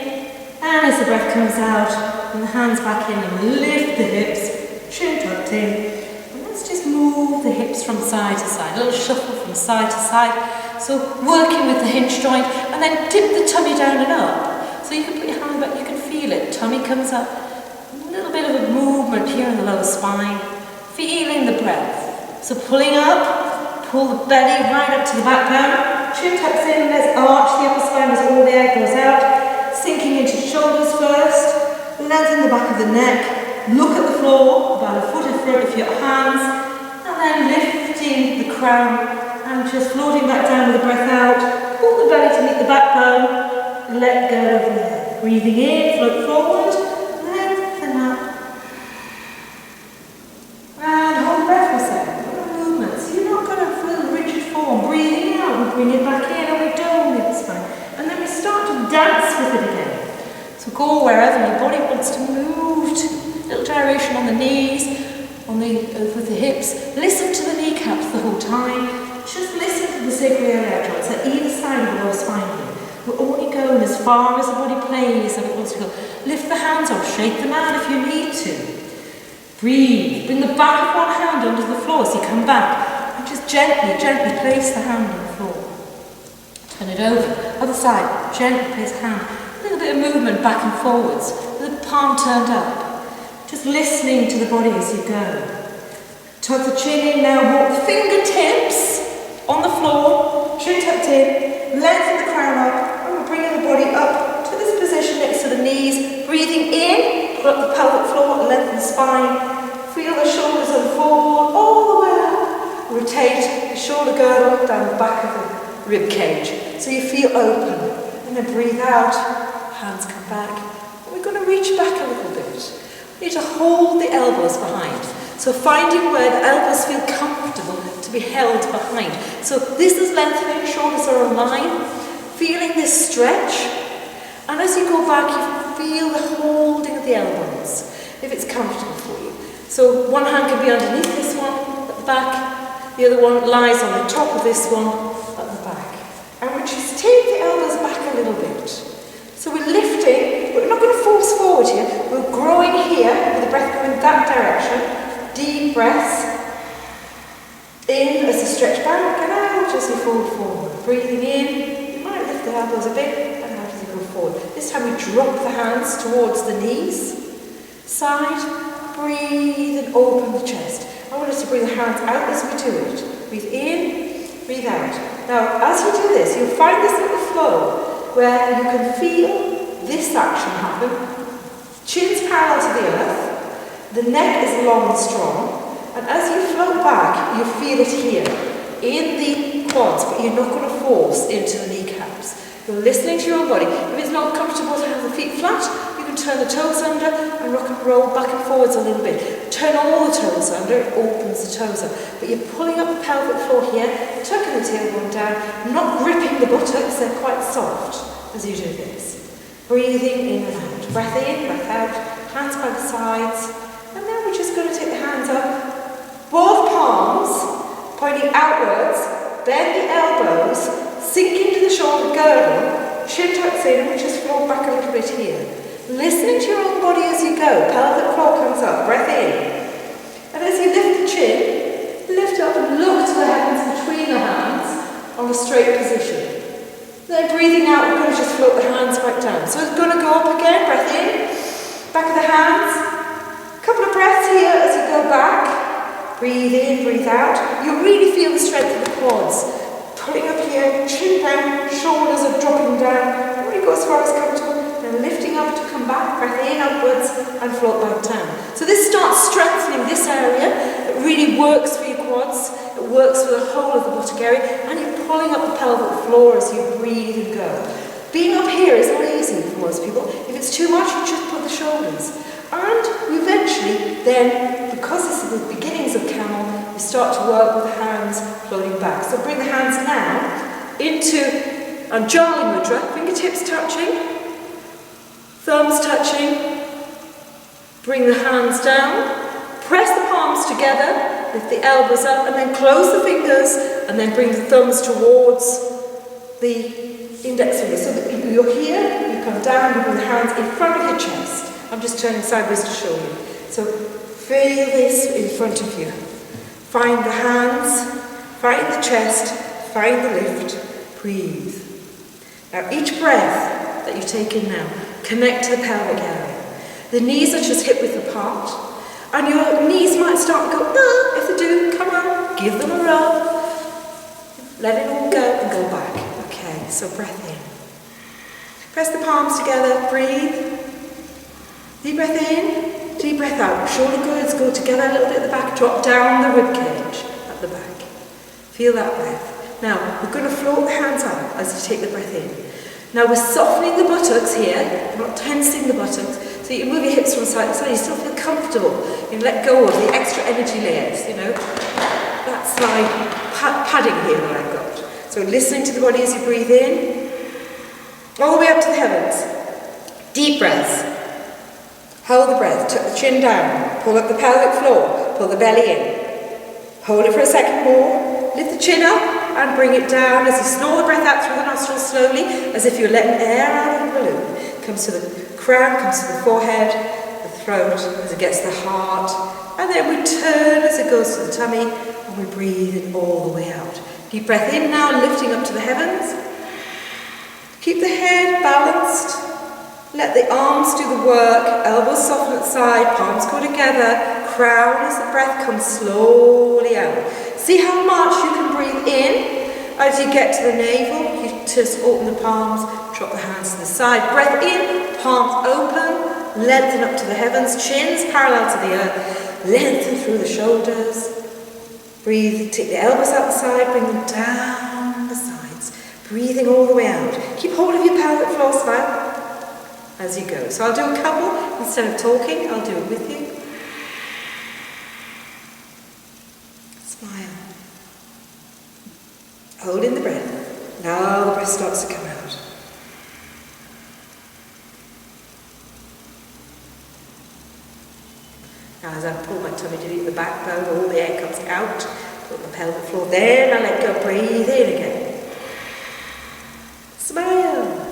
Speaker 3: And as the breath comes out, and the hands back in and lift the hips, chin tucked in. And let's just move the hips from side to side, a little shuffle from side to side. So working with the hinge joint, and then dip the tummy down and up. So you can put your hand back, you can feel it. Tummy comes up, a little bit of a movement here in the lower spine. Feeling the breath. So pulling up, pull the belly right up to the backbone. Chin tucks in, let's arch the upper spine as all the air goes out. Sinking into shoulders first, lengthen the back of the neck, look at the floor, about a foot in front of your hands, and then lifting the crown and And just floating back down with the breath out. Pull the belly to meet the backbone. And let go of the head. Breathing in, float forward. Lengthen up. And hold breath for a second. What a movement. So you're not going to feel rigid form. Breathing out, we bring it back in and we dome the spine. And then we start to dance with it again. So go wherever your body wants to move to. Little gyration on the knees, with the hips. Listen to the kneecaps the whole time. Just listen to the sacroiliac joints at either side of the lower spine here. We're only going as far as the body plays and it wants to go. Lift the hands up, shake them out if you need to. Breathe. Bring the back of one hand under the floor as you come back. And just gently place the hand on the floor. Turn it over. Other side. Gently place the hand. A little bit of movement back and forwards. With the palm turned up. Just listening to the body as you go. Tuck the chin in now. Walk the fingertips on the floor. Chin tucked in. Lengthen the crown up. And we're bringing the body up to this position next to the knees. Breathing in. Pull up the pelvic floor. Lengthen the spine. Feel the shoulders unfold all the way up. Rotate the shoulder girdle down the back of the rib cage. So you feel open. And then breathe out. Hands come back. And we're going to reach back a little bit. You need to hold the elbows behind. So finding where the elbows feel comfortable to be held behind. So this is lengthening, shoulders are aligned. Feeling this stretch. And as you go back, you feel the holding of the elbows, if it's comfortable for you. So one hand can be underneath this one, at the back. The other one lies on the top of this one, at the back. And we just take the elbows back a little bit. So we're lifting, but we're not going to force forward here. We're growing here, with the breath going that direction. Deep breaths. In as you stretch back and out as you fall forward. Breathing in, you might lift the elbows a bit and out as you go forward. This time we drop the hands towards the knees. Side. Breathe and open the chest. I want us to bring the hands out as we do it. Breathe in, breathe out. Now, as you do this, you'll find this little flow where you can feel this action happen. Chin's parallel to the earth. The neck is long and strong. And as you float back, you feel it here in the quads, but you're not going to force into the kneecaps. You're listening to your own body. If it's not comfortable to have the feet flat, you can turn the toes under and rock and roll back and forwards a little bit. Turn all the toes under, it opens the toes up. But you're pulling up the pelvic floor here, tucking the tailbone down, not gripping the buttocks, they're quite soft as you do this. Breathing in and out. Breath in, breath out, hands by the sides. And then we're just going to take the hands up, both palms pointing outwards, bend the elbows, sink into the shoulder girdle, chin tucks in, and we just float back a little bit here. Listening to your own body as you go. Pelvic floor comes up, breath in. And as you lift the chin, lift up and look to the heavens between the hands on a straight position. Then breathing out, we're going to just float the hands back down. So it's going to go up again, breath in, back of the hands. A couple of breaths here as you go back. Breathe in, breathe out. You'll really feel the strength of the quads. Pulling up here, chin down, shoulders are dropping down. Really go as far as comfortable. Then lifting up to come back, breath in upwards and float back down. So this starts strengthening this area. It really works for your quads. It works for the whole of the buttock area. And you're pulling up the pelvic floor as you breathe and go. Being up here is not easy for most people. If it's too much, you just put the shoulders. And you eventually then, because this is the beginnings of camel, you start to work with the hands floating back. So bring the hands now into Anjali Mudra, fingertips touching, thumbs touching. Bring the hands down, press the palms together, lift the elbows up, and then close the fingers, and then bring the thumbs towards the index finger. So that you're here, you come down, you bring the hands in front of your chest. I'm just turning sideways to show you. So feel this in front of you. Find the hands, find the chest, find the lift, breathe. Now each breath that you take in now, connect to the pelvic area. The knees are just hip width apart, and your knees might start to go, if they do, come on, give them a roll. Let it all go and go back. Okay, so breath in. Press the palms together, breathe. Deep breath in, deep breath out. Shoulder girdles go together a little bit at the back, drop down the rib cage at the back. Feel that breath. Now, we're going to float the hands up as you take the breath in. Now, we're softening the buttocks here, we're not tensing the buttocks, so you can move your hips from side to side, you still feel comfortable. You let go of the extra energy layers, you know. That's my padding here that I've got. So listening to the body as you breathe in, all the way up to the heavens. Deep breaths. Hold the breath, tuck the chin down, pull up the pelvic floor, pull the belly in. Hold it for a second more, lift the chin up and bring it down as you snore the breath out through the nostrils slowly, as if you're letting air out of the balloon. Comes to the crown, comes to the forehead, the throat, as it gets to the heart, and then we turn as it goes to the tummy, and we breathe it all the way out. Deep breath in now, lifting up to the heavens. Keep the head balanced. Let the arms do the work, elbows soften at the side, palms go together, crown as the breath comes slowly out. See how much you can breathe in. As you get to the navel, you just open the palms, drop the hands to the side. Breath in, palms open, lengthen up to the heavens, chins parallel to the earth, lengthen through the shoulders. Breathe, take the elbows out the side, bring them down the sides. Breathing all the way out. Keep hold of your pelvic floor, smile as you go. So I'll do a couple, instead of talking, I'll do it with you. Smile. Hold in the breath. Now the breath starts to come out. Now as I pull my tummy to the backbone, all the air comes out, pull the pelvic floor, then I let go, breathe in again. Smile.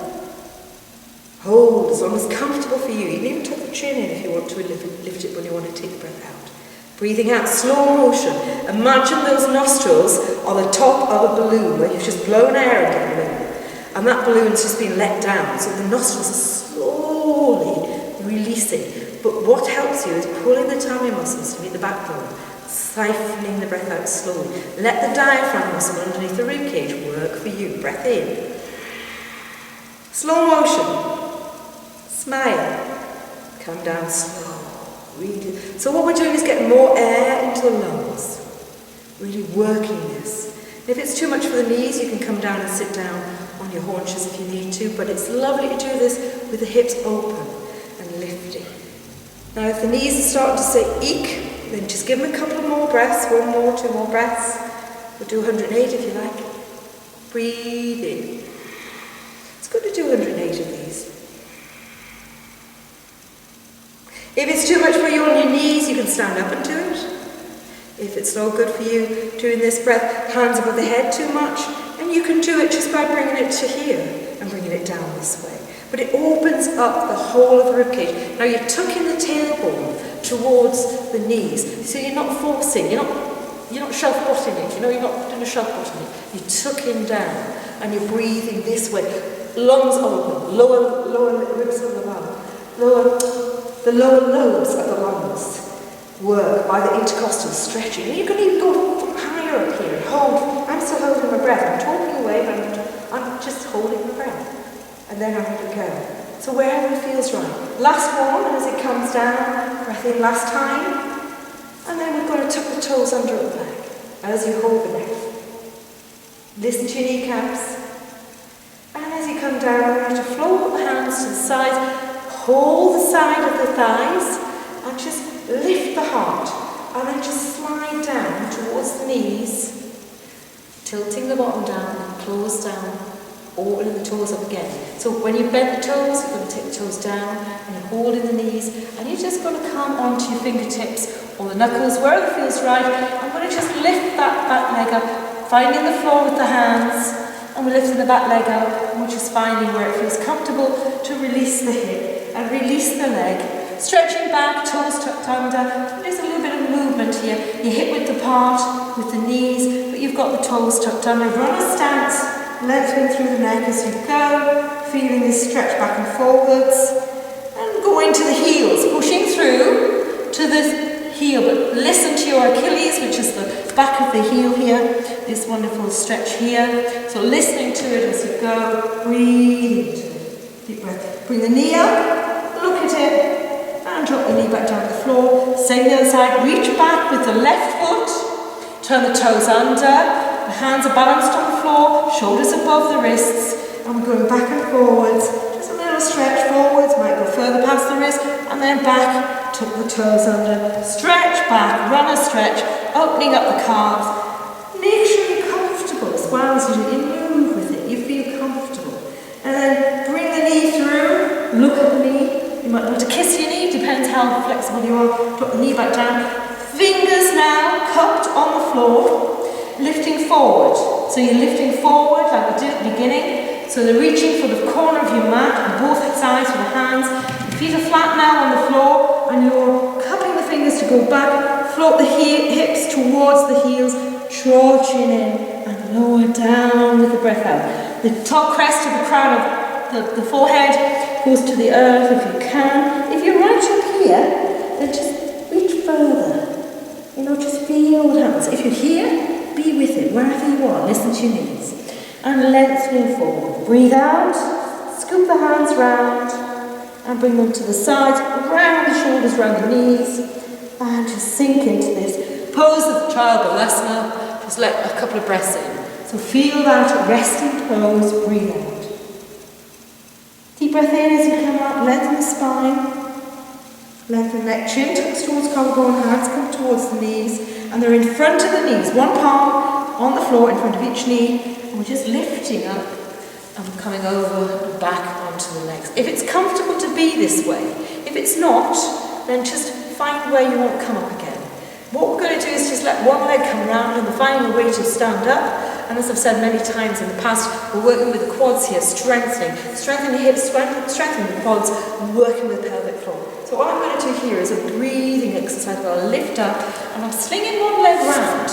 Speaker 3: Hold as long as it's comfortable for you. You can even tuck the chin in if you want to lift it when you want to take the breath out. Breathing out, slow motion. Imagine those nostrils are the top of a balloon where you've just blown air into the balloon. And that balloon's just been let down, so the nostrils are slowly releasing. But what helps you is pulling the tummy muscles to meet the backbone, siphoning the breath out slowly. Let the diaphragm muscle underneath the ribcage work for you. Breath in. Slow motion. Smile. Come down slow. Really. So what we're doing is getting more air into the lungs. Really working this. If it's too much for the knees, you can come down and sit down on your haunches if you need to, but it's lovely to do this with the hips open and lifting. Now if the knees are starting to say eek, then just give them a couple more breaths, 1 more, 2 more breaths. We'll do 108 if you like. Breathe in. It's good to do 108 of these. If it's too much for you on your knees, you can stand up and do it. If it's no good for you doing this breath, hands above the head too much, and you can do it just by bringing it to here and bringing it down this way. But it opens up the whole of the ribcage. Now you're tucking the tailbone towards the knees, so you're not forcing, you're not shelf-bottoming it, you're not doing a shelf-bottoming it. You're tucking down and you're breathing this way. Lungs open, lower ribs of the lung, the lower lobes of the lungs work by the intercostal stretching. And you can even go higher up here and hold. I'm still holding my breath. I'm talking away, but I'm just holding my breath. And then I let it go. So wherever it feels right. Last one, as it comes down, breath in last time. And then we're going to tuck the toes under the back as you hold the breath. Listen to your kneecaps. And as you come down, I want you to float the hands to the sides. Hold the side of the thighs and just lift the heart and then just slide down towards the knees, tilting the bottom down and close down, opening the toes up again. So when you bend the toes, you're going to take the toes down and you're holding the knees and you're just going to come onto your fingertips or the knuckles, wherever it feels right. I'm going to just lift that back leg up, finding the floor with the hands, and we're lifting the back leg up and we're just finding where it feels comfortable to release the hip and release the leg. Stretching back, toes tucked under. There's a little bit of movement here. Your hip width apart with the knees, but you've got the toes tucked under. Run a stance, lengthening through the neck as you go, feeling this stretch back and forwards. And go into the heels, pushing through to the heel, but listen to your Achilles, which is the back of the heel here. This wonderful stretch here. So listening to it as you go, breathe into it. Deep breath. Bring the knee up, look at it. And drop the knee back down to the floor. Same the other side. Reach back with the left foot. Turn the toes under. the hands are balanced on the floor, shoulders above the wrists, and we're going back and forwards. Just a little stretch forwards, might go further past the wrist, and then back, tuck the toes under, stretch back, run a stretch, opening up the calves. Make sure you're comfortable as well as you move with it, you feel comfortable. And then bring the knee through, look at the knee. You might want to kiss your knee, depends how flexible you are. Put the knee back down. Fingers now cupped on the floor, lifting forward. So you're lifting forward like we did at the beginning. So they're reaching for the corner of your mat on both sides with the hands. Your feet are flat now on the floor and you're cupping the fingers to go back. Float the hips towards the heels, draw chin in and lower down with the breath out. The top crest of the crown of the forehead goes to the earth if you can. If you're right up here, then just reach further. You know, just feel what happens. If you're here, be with it, wherever you are, listen to your knees. And lengthening forward. Breathe out, scoop the hands round, and bring them to the sides, around the shoulders, around the knees, and just sink into this pose of Charitable. Just let a couple of breaths in. So feel that resting pose, breathe out. Deep breath in as you come up, lengthen the spine. Lengthen the neck, chin tucks towards collarbone, hands come towards the knees, and they're in front of the knees. One palm on the floor in front of each knee, and we're just lifting up and coming over and back onto the legs. If it's comfortable to be this way, if it's not, then just find where you want to come up again. What we're going to do is just let one leg come round and find a way to stand up. And as I've said many times in the past, we're working with the quads here, strengthening the hips, strengthening the quads, and working with the pelvic floor. So what I'm going to do here is a breathing exercise where I'll lift up and I'm slinging one leg round.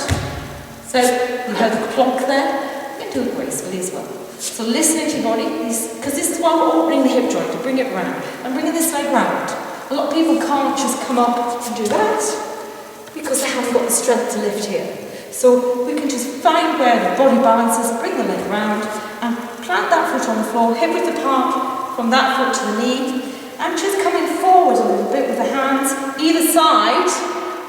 Speaker 3: So you have the clock there, you can do it gracefully as well. So listening to your body, because this is why we're opening the hip joint, to bring it round, and bringing this leg round. A lot of people can't just come up and do that, because they haven't got the strength to lift here. So we can just find where the body balances, bring the leg round, and plant that foot on the floor, hip width apart from that foot to the knee, and just coming forward a little bit with the hands, either side,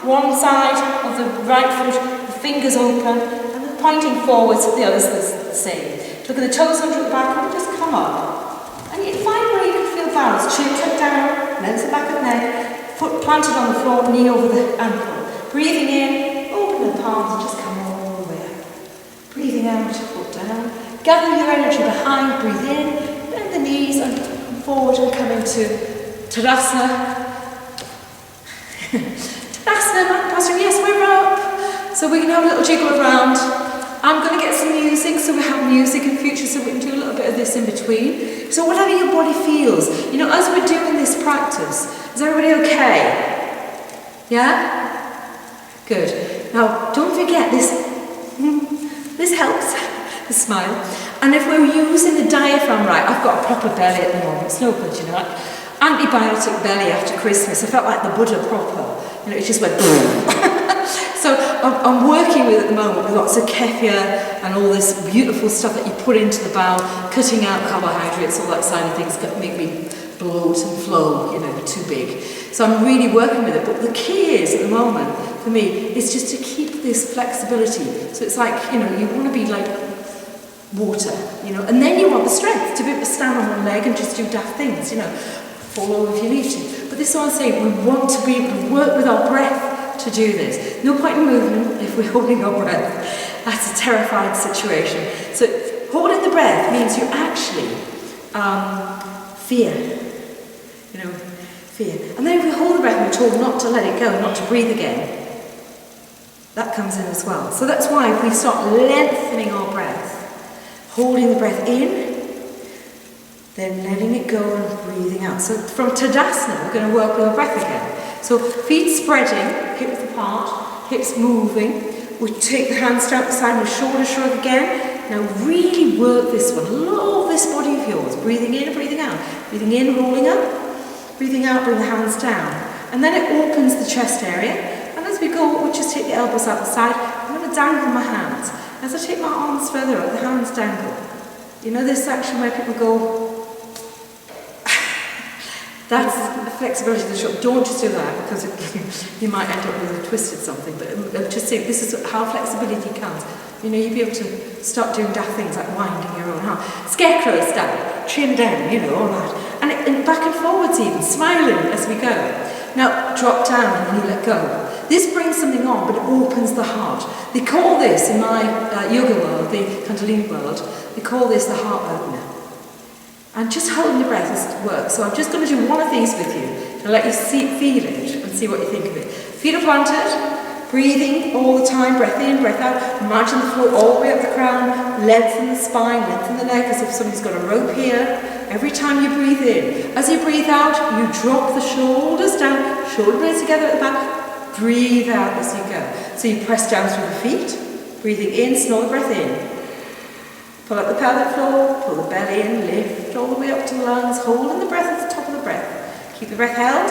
Speaker 3: one side of the right foot, the fingers open, and then pointing forwards, the others the same. Look at the toes under the back, and just come up. And you find where you can feel balance. Chin tucked down, length the back of the neck, foot planted on the floor, knee over the ankle. Breathing in, open the palms and just come all the way up. Breathing out, foot down. Gather your energy behind, breathe in, bend the knees and come forward and come into Tadasana. Tadasana, mat posture, yes, we're up. So we can have a little jiggle around. I'm going to get some music, so we have music in future, so we can do a little bit of this in between. So whatever your body feels, you know, as we're doing this practice, is everybody okay? Yeah? Good. Now, don't forget this. This helps. The smile. And if we're using the diaphragm right, I've got a proper belly at the moment. It's no good, you know. Like antibiotic belly after Christmas. I felt like the Buddha proper. You know, it just went boom. So I'm working with at the moment with lots of kefir and all this beautiful stuff that you put into the bowel, cutting out carbohydrates, all that side of things that make me bloat and flow, you know, too big. So I'm really working with it. But the key is, at the moment, for me, is just to keep this flexibility. So it's like, you know, you want to be like water, you know, and then you want the strength to be able to stand on one leg and just do daft things, you know, fall over if you need to. But this is what I'm saying, we want to be able to work with our breath to do this. No point in movement if we're holding our breath. That's a terrified situation. So holding the breath means you actually fear. You know, fear. And then if we hold the breath and we're told not to let it go, not to breathe again, that comes in as well. So that's why if we start lengthening our breath, holding the breath in, then letting it go and breathing out. So from Tadasana, we're going to work with our breath again. So feet spreading, hips apart, hips moving. We take the hands down the side with shoulder shrug again. Now really work this one. Love this body of yours. Breathing in and breathing out. Breathing in, rolling up. Breathing out, bring the hands down. And then it opens the chest area. And as we go, we'll just take the elbows out the side. I'm going to dangle my hands. As I take my arms further up, the hands dangle. You know this section where people go... That's the flexibility of the shoulder. Don't just do that because you might end up with a twisted something. But just say this is how flexibility comes. You know, you'd be able to start doing daft things like winding your own arm. Scarecrows down, chin down, you know, all that. And back and forwards even, smiling as we go. Now, drop down and then you let go. This brings something on, but it opens the heart. They call this, in my yoga world, the Kundalini world, they call this the heart opener. And just holding the breath works. So I'm just going to do one of these with you to let you feel it and see what you think of it. Feet are planted, breathing all the time, breath in, breath out. Imagine the floor all the way up the crown, lengthen the spine, lengthen the neck as if somebody's got a rope here. Every time you breathe in. As you breathe out, you drop the shoulders down, shoulder blades together at the back. Breathe out as you go. So you press down through the feet, breathing in, snort the breath in. Pull up the pelvic floor, pull the belly in, lift all the way up to the lungs, holding the breath at the top of the breath. Keep the breath held,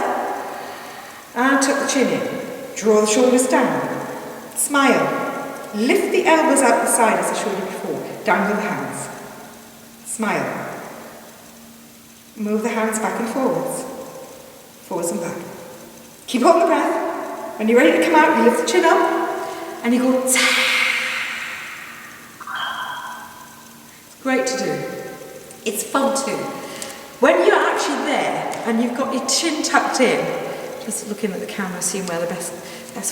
Speaker 3: and tuck the chin in. Draw the shoulders down, smile. Lift the elbows out the side as I showed you before, down with the hands. Smile. Move the hands back and forwards and back. Keep holding the breath. When you're ready to come out, you lift the chin up and you go ta. It's great to do. It's fun too. When you're actually there and you've got your chin tucked in, just looking at the camera, seeing where the best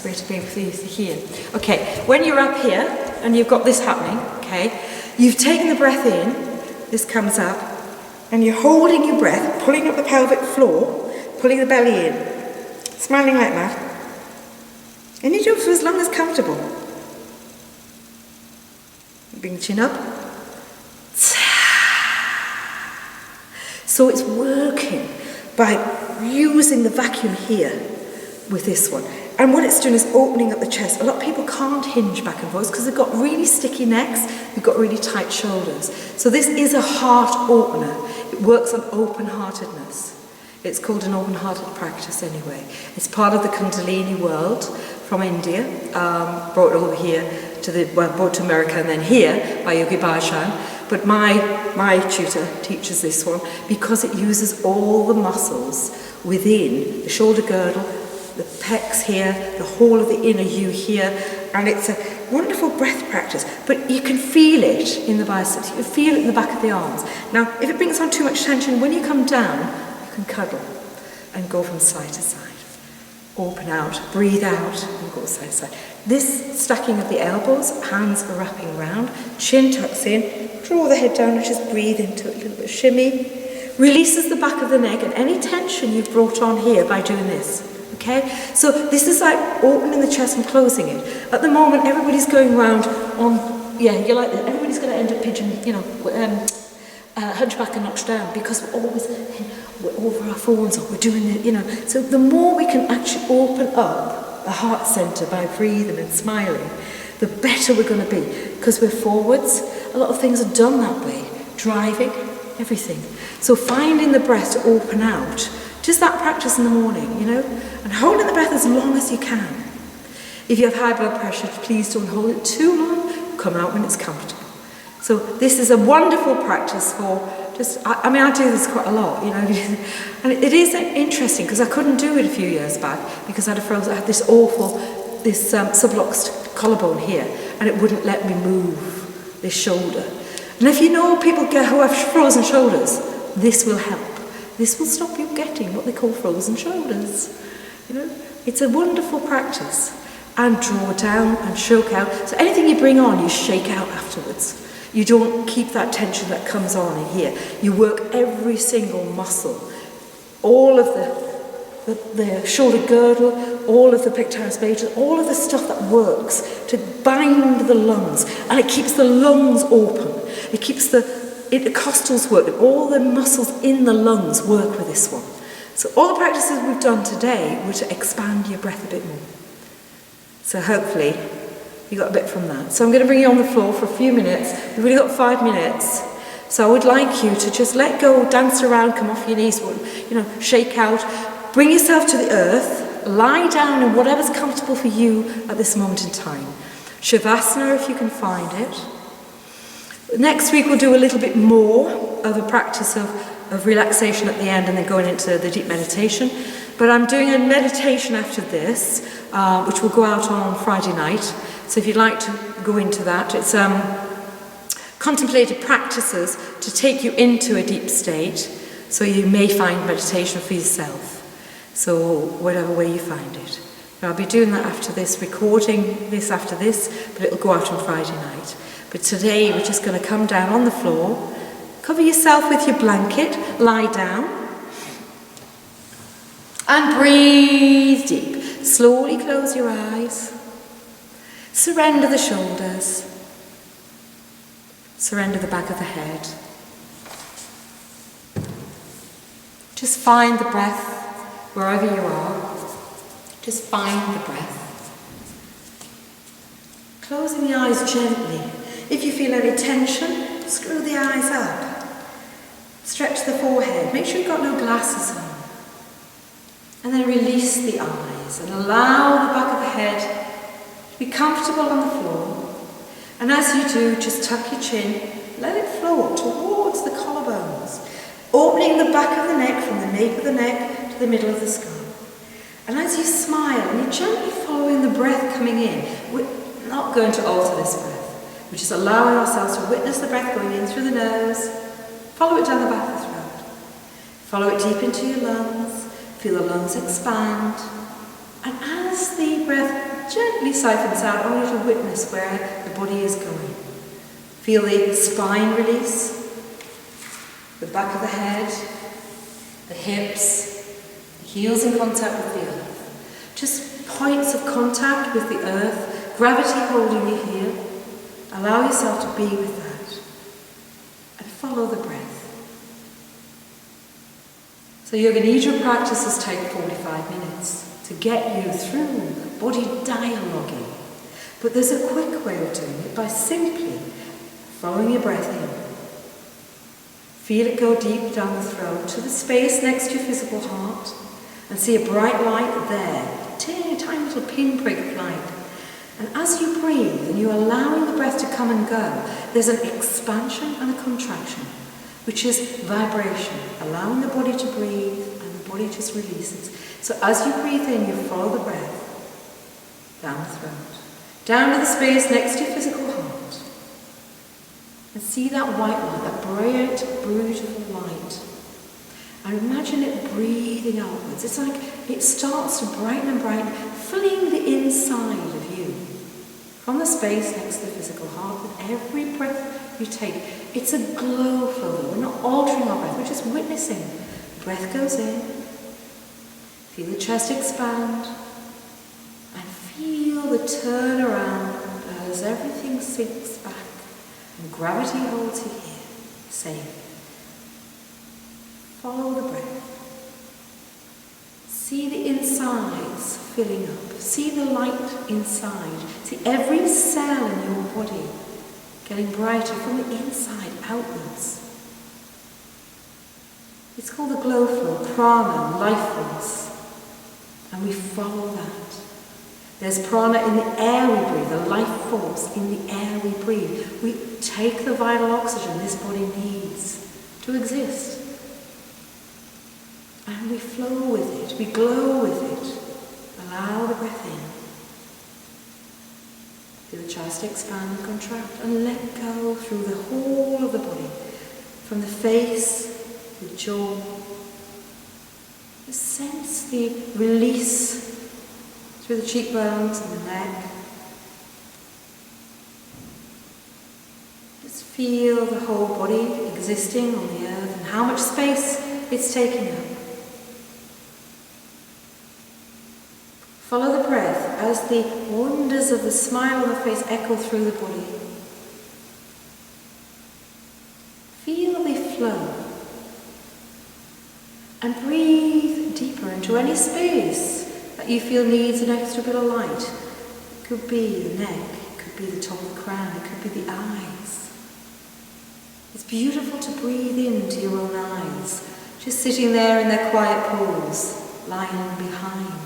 Speaker 3: way to be for you to hear. Okay, when you're up here and you've got this happening, okay, you've taken the breath in, this comes up, and you're holding your breath, pulling up the pelvic floor, pulling the belly in, smiling like that. And you do it for as long as comfortable. Bring the chin up. So it's working by using the vacuum here with this one. And what it's doing is opening up the chest. A lot of people can't hinge back and forth because they've got really sticky necks, they've got really tight shoulders. So this is a heart opener. It works on open-heartedness. It's called an open-hearted practice anyway. It's part of the Kundalini world from India, brought over here brought to America and then here by Yogi Bhajan. But my tutor teaches this one because it uses all the muscles within the shoulder girdle, the pecs here, the whole of the inner U here, and it's a wonderful breath practice. But you can feel it in the biceps, you can feel it in the back of the arms. Now, if it brings on too much tension, when you come down, you can cuddle and go from side to side. Open out, breathe out, and go side to side. This stacking of the elbows, hands are wrapping around, chin tucks in, draw the head down and just breathe into it, a little bit of shimmy. Releases the back of the neck and any tension you've brought on here by doing this. Okay? So this is like opening the chest and closing it. At the moment, everybody's going round on, you're like that. Everybody's going to end up hunchback and notched down because we're over our phones or we're doing it, So the more we can actually open up the heart centre by breathing and smiling, the better we're going to be because we're forwards. A lot of things are done that way. Driving, everything. So finding the breath to open out, just that practice in the morning, and holding the breath as long as you can. If you have high blood pressure, please don't hold it too long. Come out when it's comfortable. So this is a wonderful practice for I do this quite a lot, and it is interesting because I couldn't do it a few years back because I had this subluxed collarbone here and it wouldn't let me move this shoulder. And if you know people who have frozen shoulders, this will help. This will stop you getting what they call frozen shoulders. It's a wonderful practice. And draw down and choke out. So anything you bring on, you shake out afterwards. You don't keep that tension that comes on in here. You work every single muscle. All of the shoulder girdle, all of the pectoralis major, all of the stuff that works to bind the lungs. And it keeps the lungs open. It keeps the intercostals working. All the muscles in the lungs work with this one. So all the practices we've done today were to expand your breath a bit more. So hopefully you got a bit from that. So I'm going to bring you on the floor for a few minutes. We've only got 5 minutes. So I would like you to just let go, dance around, come off your knees, shake out. Bring yourself to the earth. Lie down in whatever's comfortable for you at this moment in time. Shavasana if you can find it. Next week we'll do a little bit more of a practice of relaxation at the end and then going into the deep meditation. But But I'm doing a meditation after this, which will go out on Friday night. So if you'd like to go into that, it's contemplative practices to take you into a deep state. So you may find meditation for yourself. So whatever way you find it. I'll be doing that after this, recording this after this, but it'll go out on Friday night. But today we're just going to come down on the floor, cover yourself with your blanket, lie down, and breathe deep. Slowly close your eyes, surrender the shoulders, surrender the back of the head. Just find the breath wherever you are. Just find the breath. Closing the eyes gently. If you feel any tension, screw the eyes up. Stretch the forehead. Make sure you've got no glasses on. And then release the eyes and allow the back of the head to be comfortable on the floor. And as you do, just tuck your chin, let it float towards the collarbones, opening the back of the neck from the nape of the neck to the middle of the skull. And as you smile and you're gently following the breath coming in, we're not going to alter this breath. We're just allowing ourselves to witness the breath going in through the nose, follow it down the back of the throat, follow it deep into your lungs, feel the lungs expand, and as the breath gently siphons out, I want you to witness where the body is going. Feel the spine release, the back of the head, the hips, heels in contact with the earth. Just points of contact with the earth, gravity holding you here. Allow yourself to be with that. And follow the breath. So Yoga Nidra practices take 45 minutes to get you through body dialoguing. But there's a quick way of doing it by simply following your breath in. Feel it go deep down the throat to the space next to your physical heart. And see a bright light there, tiny little pinprick of light. And as you breathe and you're allowing the breath to come and go, there's an expansion and a contraction, which is vibration, allowing the body to breathe and the body just releases. So as you breathe in, you follow the breath down the throat, down to the space next to your physical heart. And see that white light, that bright, beautiful light. And imagine it breathing outwards. It's like it starts to brighten and brighten, filling the inside of you. From the space next to the physical heart, with every breath you take, it's a glow flow. We're not altering our breath, we're just witnessing. Breath goes in, feel the chest expand, and feel the turn around as everything sinks back. And gravity holds you here, safe. Follow the breath. See the insides filling up. See the light inside. See every cell in your body getting brighter from the inside outwards. It's called the glow flow, prana, life force. And we follow that. There's prana in the air we breathe, the life force in the air we breathe. We take the vital oxygen this body needs to exist. And we flow with it, we glow with it. Allow the breath in. Feel the chest expand and contract and let go through the whole of the body. From the face, the jaw. Just sense the release through the cheekbones and the neck. Just feel the whole body existing on the earth and how much space it's taking up. Follow the breath as the wonders of the smile on the face echo through the body. Feel the flow. And breathe deeper into any space that you feel needs an extra bit of light. It could be the neck, it could be the top of the crown, it could be the eyes. It's beautiful to breathe into your own eyes, just sitting there in their quiet pools, lying behind.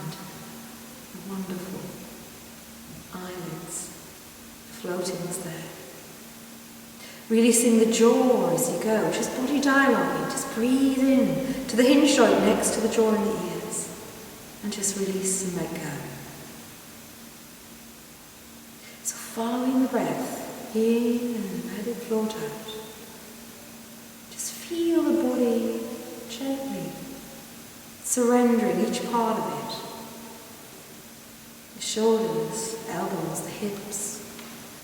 Speaker 3: Wonderful eyelids, floatings there. Releasing the jaw as you go, just body dialoguing, just breathe in to the hinge joint next to the jaw and the ears. and just release and let go. So following the breath in and let it float out. Just feel the body gently surrendering each part of it. The shoulders, elbows, the hips.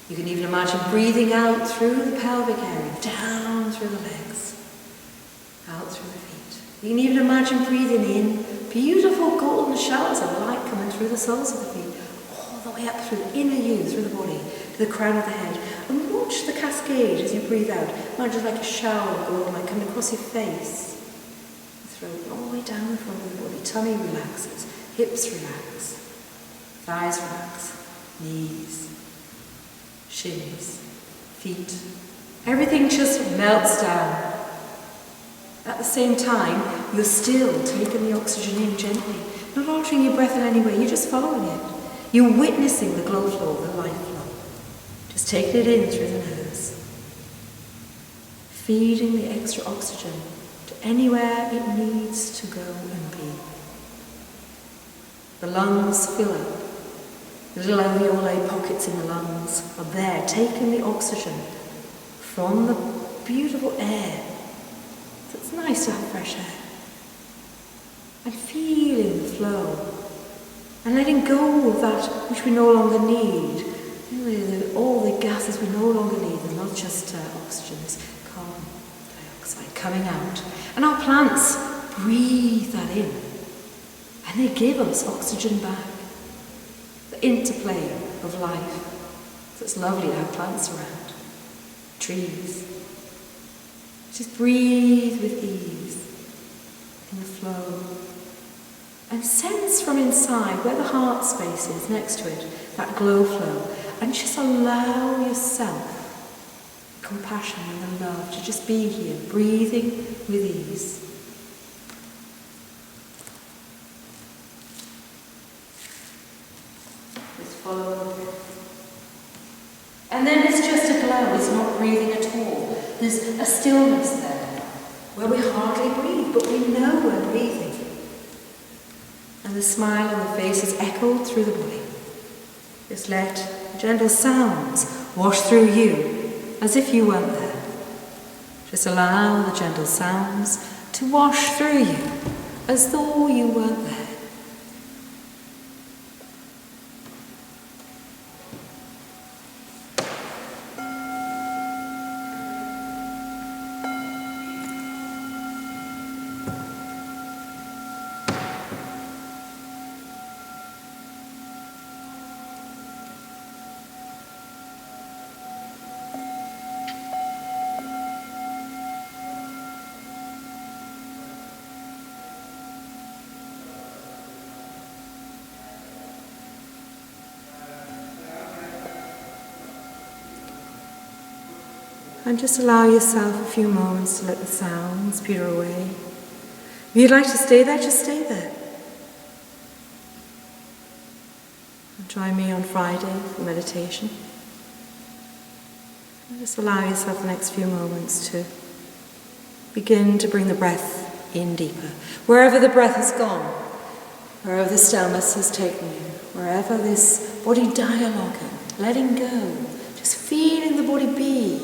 Speaker 3: You can even imagine breathing out through the pelvic area, down through the legs, out through the feet. You can even imagine breathing in beautiful golden showers of light coming through the soles of the feet, all the way up through the inner you, through the body, to the crown of the head. And watch the cascade as you breathe out. Imagine like a shower of golden light coming across your face, the throat, all the way down the front of the body. Tummy relaxes, hips relax, thighs relax, knees, shins, feet. Everything just melts down. At the same time, you're still taking the oxygen in gently, not altering your breath in any way, you're just following it. You're witnessing the glow flow, the life flow. Just taking it in through the nose. Feeding the extra oxygen to anywhere it needs to go and be. The lungs fill up. The little alveoli pockets in the lungs are there, taking the oxygen from the beautiful air. So it's nice to have fresh air. And feeling the flow. And letting go of that which we no longer need. All the gases we no longer need, and not just oxygen, this carbon dioxide coming out. And our plants breathe that in. And they give us oxygen back. The interplay of life. So it's lovely to have plants around. Trees. Just breathe with ease in the flow. And sense from inside where the heart space is next to it, that glow flow. And just allow yourself compassion and the love to just be here, breathing with ease. Follow the breath. And then it's just a glow, it's not breathing at all. There's a stillness there, where we hardly breathe, but we know we're breathing. And the smile on the face is echoed through the body. Just let gentle sounds wash through you, as if you weren't there. Just allow the gentle sounds to wash through you, as though you weren't there. And just allow yourself a few moments to let the sounds peter away. If you'd like to stay there, just stay there. And join me on Friday for meditation. And just allow yourself the next few moments to begin to bring the breath in deeper. Wherever the breath has gone, wherever the stillness has taken you, wherever this body dialoguing, letting go, just feeling the body be.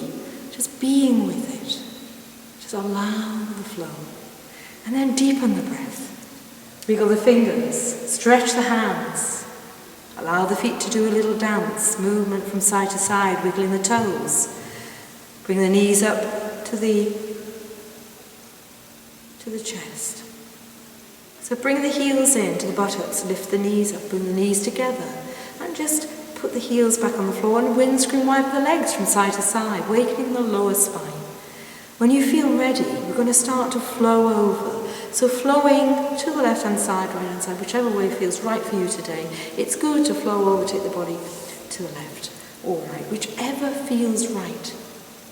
Speaker 3: Just being with it. Just allow the flow. And then deepen the breath. Wiggle the fingers. Stretch the hands. Allow the feet to do a little dance. Movement from side to side. Wiggling the toes. Bring the knees up to the chest. So bring the heels in to the buttocks. Lift the knees up. Bring the knees together. And just put the heels back on the floor and windscreen wipe the legs from side to side, wakening the lower spine. When you feel ready, we're going to start to flow over. So flowing to the left-hand side, right-hand side, whichever way feels right for you today. It's good to flow over, take the body to the left or right, whichever feels right.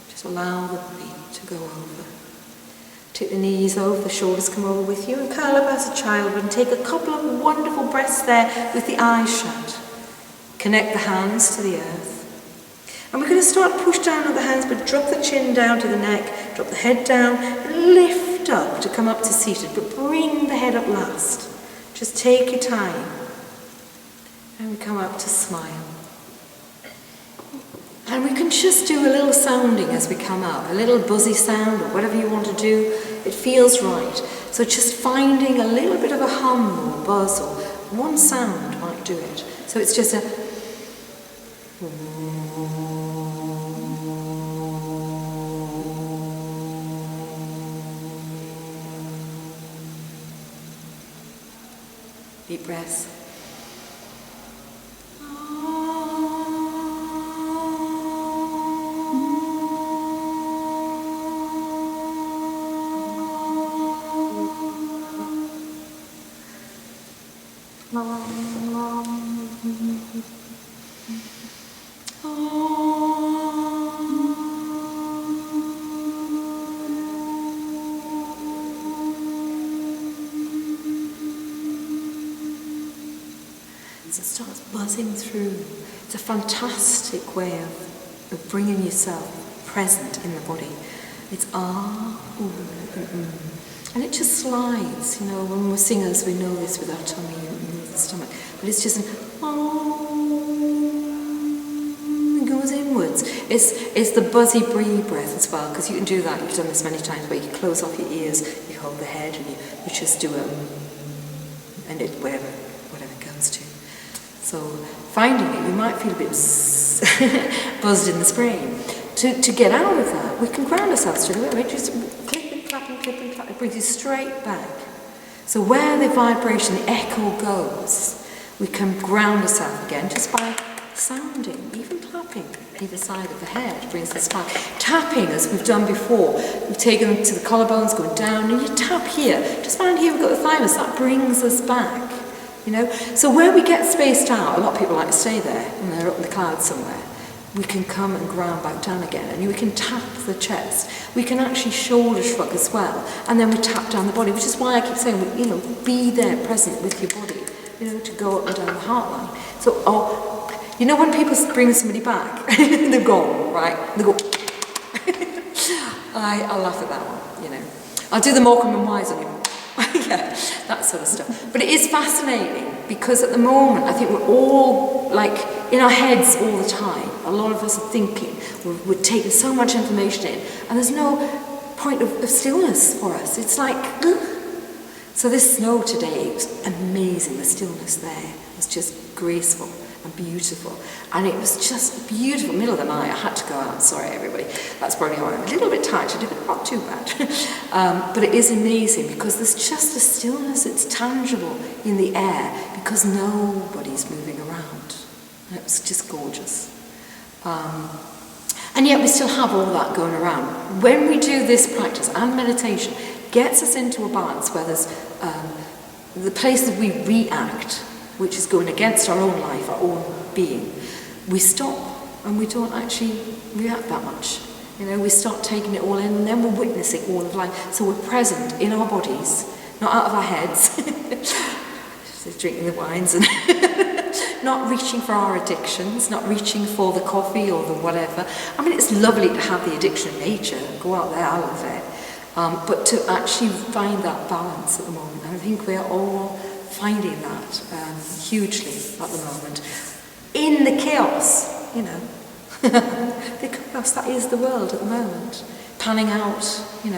Speaker 3: Just allow the body to go over. Take the knees over, the shoulders come over with you, and curl up as a child and take a couple of wonderful breaths there with the eyes shut. Connect the hands to the earth. And we're going to start push down on the hands, but drop the chin down to the neck, drop the head down, and lift up to come up to seated, but bring the head up last.
Speaker 1: Just take your time. And we come up to smile. And we can just do a little sounding as we come out, a little buzzy sound or whatever you want to do. It feels right. So just finding a little bit of a hum or buzz or one sound might do it. So it's just a... Deep breaths. As it starts buzzing through, it's a fantastic way of bringing yourself present in the body. It's and it just slides, you know, when we're singers we know this with our tummy and the stomach, but it's just it goes inwards. It's the buzzy breathe breath as well, because you can do that, you've done this many times, where you close off your ears, you hold the head and you just do and it whatever it goes to. So finding it, you might feel a bit buzzed in the brain. To get out of that, we can ground ourselves straight away. We just clip and clap. It brings you straight back. So where the vibration, the echo goes, we can ground ourselves again just by sounding, even clapping either side of the head brings us back. Tapping, as we've done before, we've taken them to the collarbones, going down, and you tap here. Just find here we've got the thymus, that brings us back. You know, so where we get spaced out, a lot of people like to stay there when they're up in the clouds somewhere. We can come and ground back down again, and we can tap the chest. We can actually shoulder shrug as well, and then we tap down the body, which is why I keep saying, you know, be there, present with your body, you know, to go up and down the heart line. So, you know, when people bring somebody back, they're gone, right? They go. I laugh at that one, you know. I'll do the Morecambe and Wise on him. Yeah, that sort of stuff. But it is fascinating because at the moment I think we're all like in our heads all the time. A lot of us are thinking, we're taking so much information in, and there's no point of stillness for us. It's like, ugh. So this snow today was amazing. The stillness there was just graceful and beautiful, and it was just beautiful. Middle of the night, I had to go out. Sorry, everybody. That's probably why I'm a little bit tired today, but not too bad. But it is amazing because there's just a stillness. It's tangible in the air because nobody's moving around. And it was just gorgeous. And yet we still have all that going around. When we do this practice and meditation, gets us into a balance where there's the place that we react, which is going against our own life, our own being. We stop and we don't actually react that much. You know, we start taking it all in, and then we're witnessing all of life. So we're present in our bodies, not out of our heads, just drinking the wines and not reaching for our addictions, not reaching for the coffee or the whatever. I mean, it's lovely to have the addiction in nature, go out there, I love it. But to actually find that balance at the moment, and I think we are all finding that hugely at the moment. In the chaos, you know. The chaos that is the world at the moment. Panning out, you know.